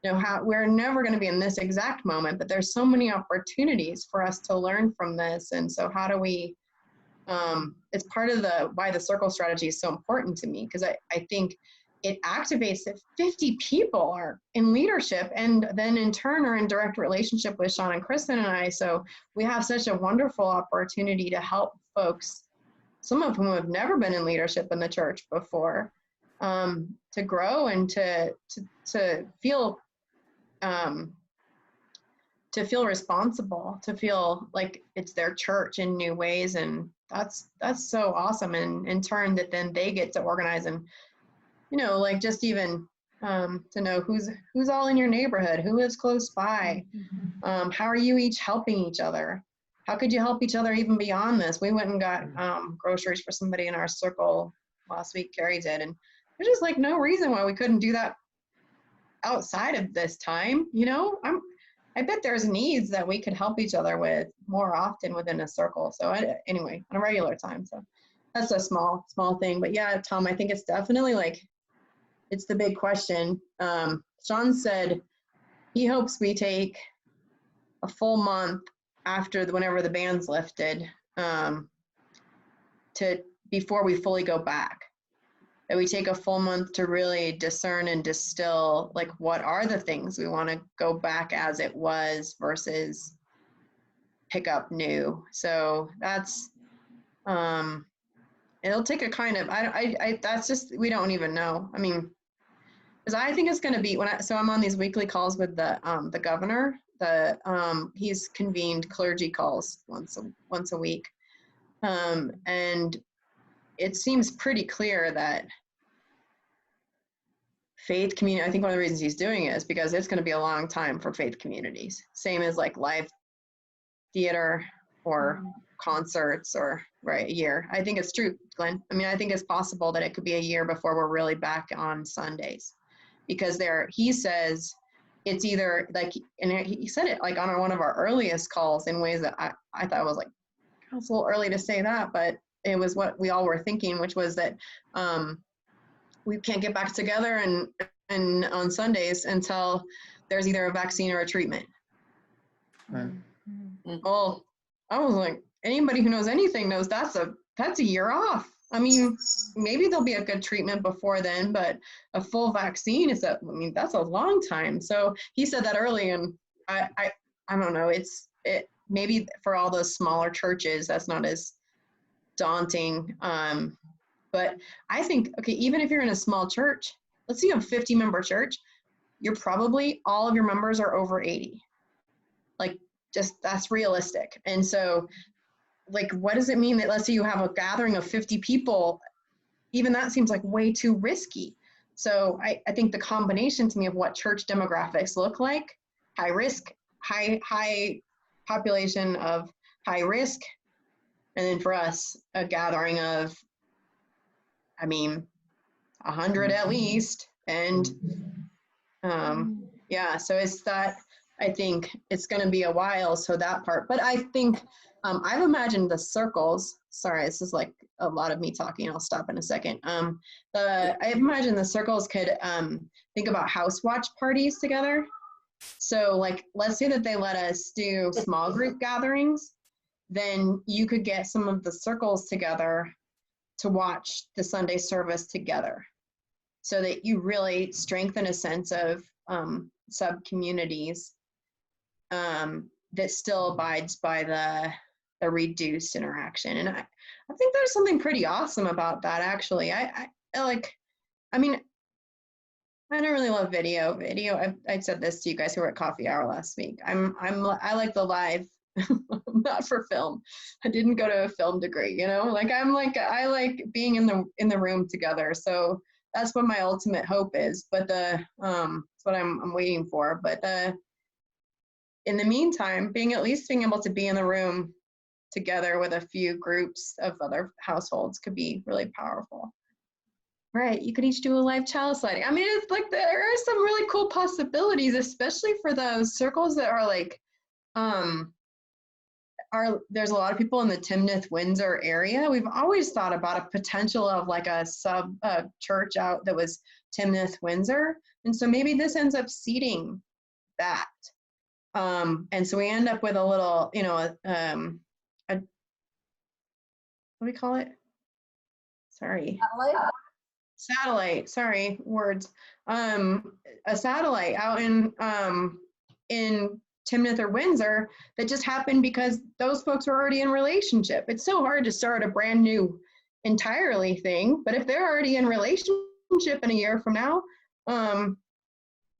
how we're never going to be in this exact moment, but there's so many opportunities for us to learn from this. And so how do we, it's part of why the circle strategy is so important to me, because I think it activates that 50 people are in leadership, and then in turn are in direct relationship with Sean and Kristen and I. So we have such a wonderful opportunity to help folks, some of whom have never been in leadership in the church before, to grow and to feel responsible, to feel like it's their church in new ways. And that's so awesome. And in turn, that then they get to organize and, like just even to know who's all in your neighborhood, who lives close by, how are you each helping each other? How could you help each other even beyond this? We went and got groceries for somebody in our circle last week, Carrie did, and there's just like no reason why we couldn't do that outside of this time. I bet there's needs that we could help each other with more often within a circle. So anyway, on a regular time. So that's a small thing. But yeah, Tom, I think it's definitely like, it's the big question. Sean said he hopes we take a full month after whenever the ban's lifted before we fully go back. That we take a full month to really discern and distill, like, what are the things we want to go back as it was versus pick up new. So that's, it'll take a kind of, that's just, we don't even know. Because I think it's going to be so I'm on these weekly calls with the governor. He's convened clergy calls once a week, and it seems pretty clear that faith community. I think one of the reasons he's doing it is because it's going to be a long time for faith communities. Same as like live theater or concerts or a year. I think it's true, Glenn. I mean, I think it's possible that it could be a year before we're really back on Sundays, because he says it's either like, and he said it like on one of our earliest calls in ways that I thought was like, it's a little early to say that, but it was what we all were thinking, which was that we can't get back together and on Sundays until there's either a vaccine or a treatment. Right. Well, I was like, anybody who knows anything knows that's a year off. I mean, maybe there'll be a good treatment before then, but a full vaccine that's a long time. So he said that early, and I don't know. It maybe for all those smaller churches that's not as daunting. But I think, okay, even if you're in a small church, let's say you have a 50-member church, you're probably all of your members are over 80. Like, just that's realistic. And so, like, what does it mean that let's say you have a gathering of 50 people? Even that seems like way too risky. So I think the combination to me of what church demographics look like, high risk, high population of high risk, and then for us, a gathering of, 100 at least. And so it's that, I think it's going to be a while. So that part, but I think I've imagined the circles. Sorry, this is like a lot of me talking. I'll stop in a second. I've imagined the circles could think about house watch parties together. So like, let's say that they let us do small group gatherings, then you could get some of the circles together to watch the Sunday service together, so that you really strengthen a sense of sub-communities that still abides by the reduced interaction. And I think there's something pretty awesome about that, actually. I don't really love video. I said this to you guys who were at coffee hour last week. I like the live, not for film. I didn't go to a film degree, like I like being in the room together. So that's what my ultimate hope is. But that's what I'm waiting for. But in the meantime, being able to be in the room together with a few groups of other households could be really powerful. Right, you could each do a live chalice lighting. It's like there are some really cool possibilities, especially for those circles that are like, there's a lot of people in the Timnath-Windsor area. We've always thought about a potential of like a sub church out that was Timnath-Windsor, and so maybe this ends up seeding that. And so we end up with a little, what do we call it? Sorry. Satellite. Sorry, words. A satellite out in Timnath or Windsor that just happened because those folks were already in relationship. It's so hard to start a brand new entirely thing, but if they're already in relationship in a year from now,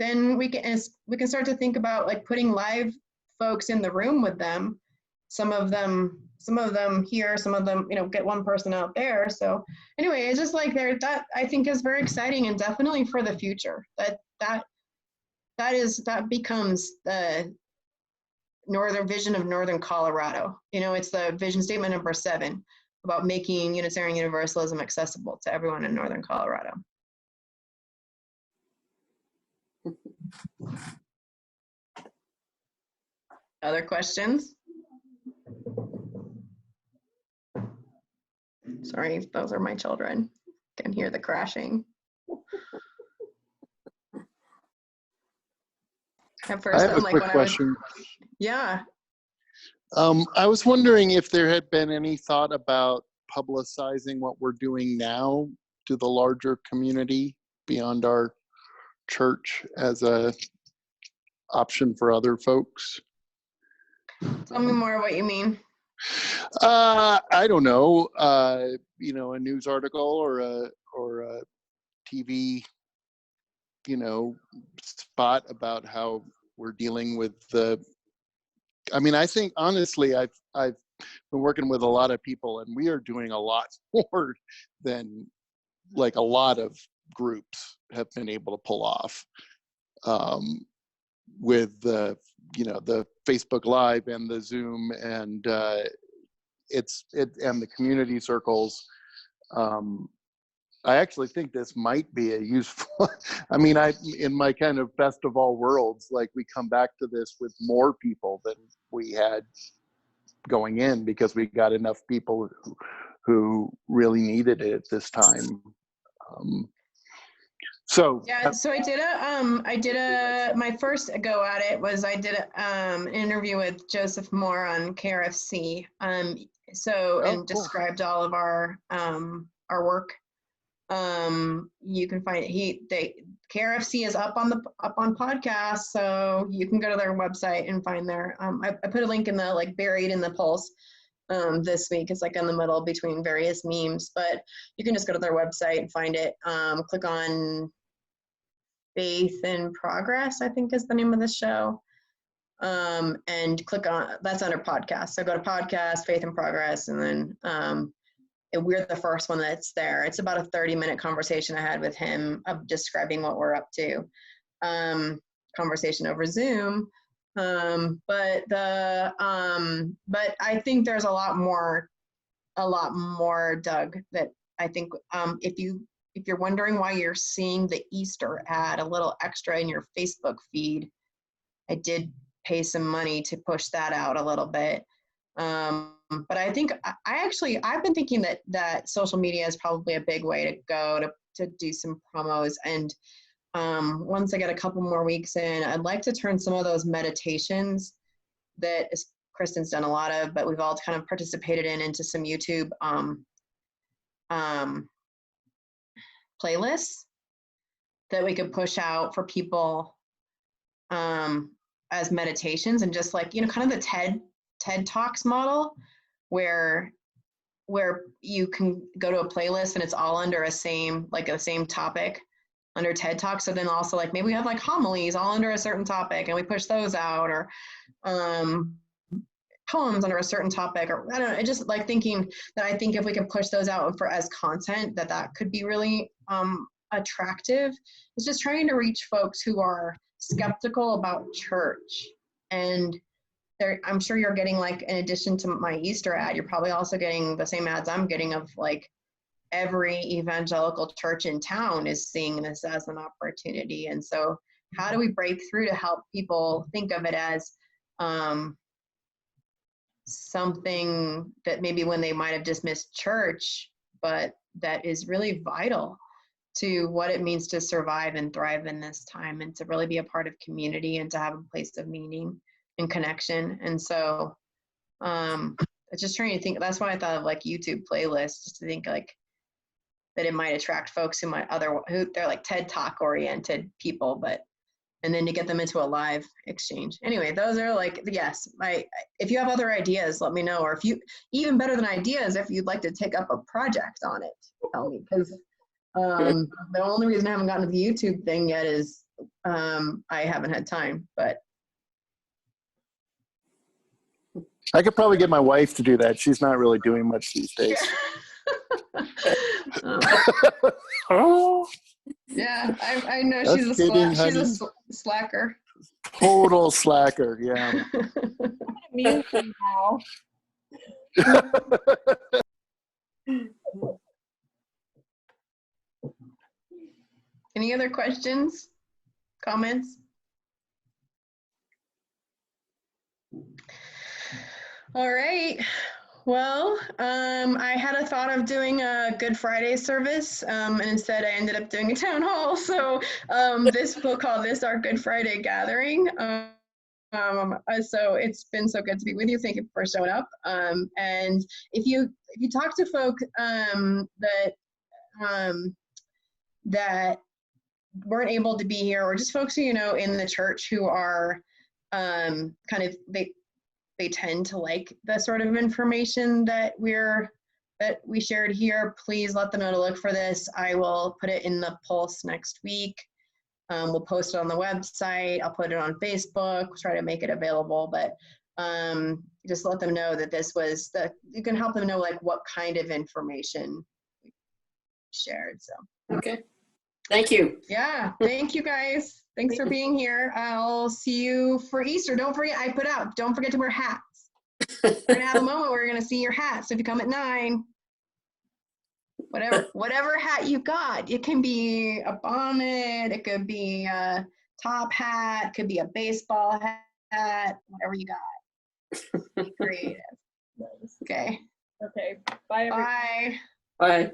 then we can start to think about like putting live folks in the room with them. Some of them here, some of them, get one person out there. So anyway, it's just like that I think is very exciting, and definitely for the future. That becomes the northern vision of Northern Colorado. It's the vision statement number 7 about making Unitarian Universalism accessible to everyone in Northern Colorado. Other questions? Sorry, those are my children. Can hear the crashing. At first, I have a quick question. Yeah. I was wondering if there had been any thought about publicizing what we're doing now to the larger community beyond our church as a option for other folks. Tell me more what you mean. I don't know. A news article or a TV spot about how we're dealing with I think honestly, I've been working with a lot of people, and we are doing a lot more than like a lot of groups have been able to pull off, with the Facebook Live and the Zoom and and the community circles. I actually think this might be a useful, in my kind of best of all worlds, like we come back to this with more people than we had going in, because we got enough people who really needed it at this time. Yeah, so my first go at it was I did an interview with Joseph Moore on KRFC. And cool. described all of our work. You can find it. KRFC is up on podcast, so you can go to their website and find their. I put a link in the buried in the Pulse this week. It's in the middle between various memes, but you can just go to their website and find it. Click on Faith in Progress, I think is the name of the show. And click on, that's under podcast. So go to podcast, Faith in Progress, and then we're the first one that's there. It's about a 30-minute conversation I had with him of describing what we're up to. Conversation over Zoom. But I think there's a lot more, Doug, that I think if you're wondering why you're seeing the Easter ad a little extra in your Facebook feed, I did pay some money to push that out a little bit. But I think I've been thinking that social media is probably a big way to go to do some promos. And once I get a couple more weeks in, I'd like to turn some of those meditations that Kristen's done a lot of, but we've all kind of participated into some YouTube playlists that we could push out for people as meditations, and just kind of the TED Talks model, where you can go to a playlist and it's all under a same topic under TED Talks. So then also maybe we have homilies all under a certain topic and we push those out, or poems under a certain topic, or I don't know. I just thinking that I think if we could push those out as content, that could be really attractive. It's just trying to reach folks who are skeptical about church. And I'm sure you're getting in addition to my Easter ad, you're probably also getting the same ads I'm getting of every evangelical church in town is seeing this as an opportunity. And so how do we break through to help people think of it as something that maybe when they might have dismissed church, but that is really vital to what it means to survive and thrive in this time, and to really be a part of community and to have a place of meaning and connection. And so it's just trying to think, that's why I thought of YouTube playlists, just to think that it might attract folks who they're TED Talk oriented people, and then to get them into a live exchange. Anyway, those are yes, if you have other ideas, let me know. Or if you, even better than ideas, if you'd like to take up a project on it, tell me. Because the only reason I haven't gotten to the YouTube thing yet is I haven't had time, but. I could probably get my wife to do that. She's not really doing much these days. Oh. Yeah, I know Just she's kidding, she's a slacker. Total slacker, yeah. Mute them now. Any other questions, comments? All right. Well, I had a thought of doing a Good Friday service, and instead I ended up doing a town hall. So we'll call this our Good Friday gathering. So it's been so good to be with you. Thank you for showing up. And if you talk to folk that weren't able to be here, or just folks who in the church who are they tend to like the sort of information that we shared here, please let them know to look for this. I will put it in the Pulse next week. We'll post it on the website. I'll put it on Facebook, try to make it available, but just let them know that you can help them know like what kind of information we shared. So, Okay. Thank you. yeah, thank you guys. Thanks for being here. I'll see you for Easter. Don't forget, don't forget to wear hats. We're gonna have a moment where we're gonna see your hats. So if you come at 9, whatever hat you got, it can be a bonnet, it could be a top hat, it could be a baseball hat, whatever you got. Be creative. Nice. Okay. Okay. Bye, everyone. Bye. Bye.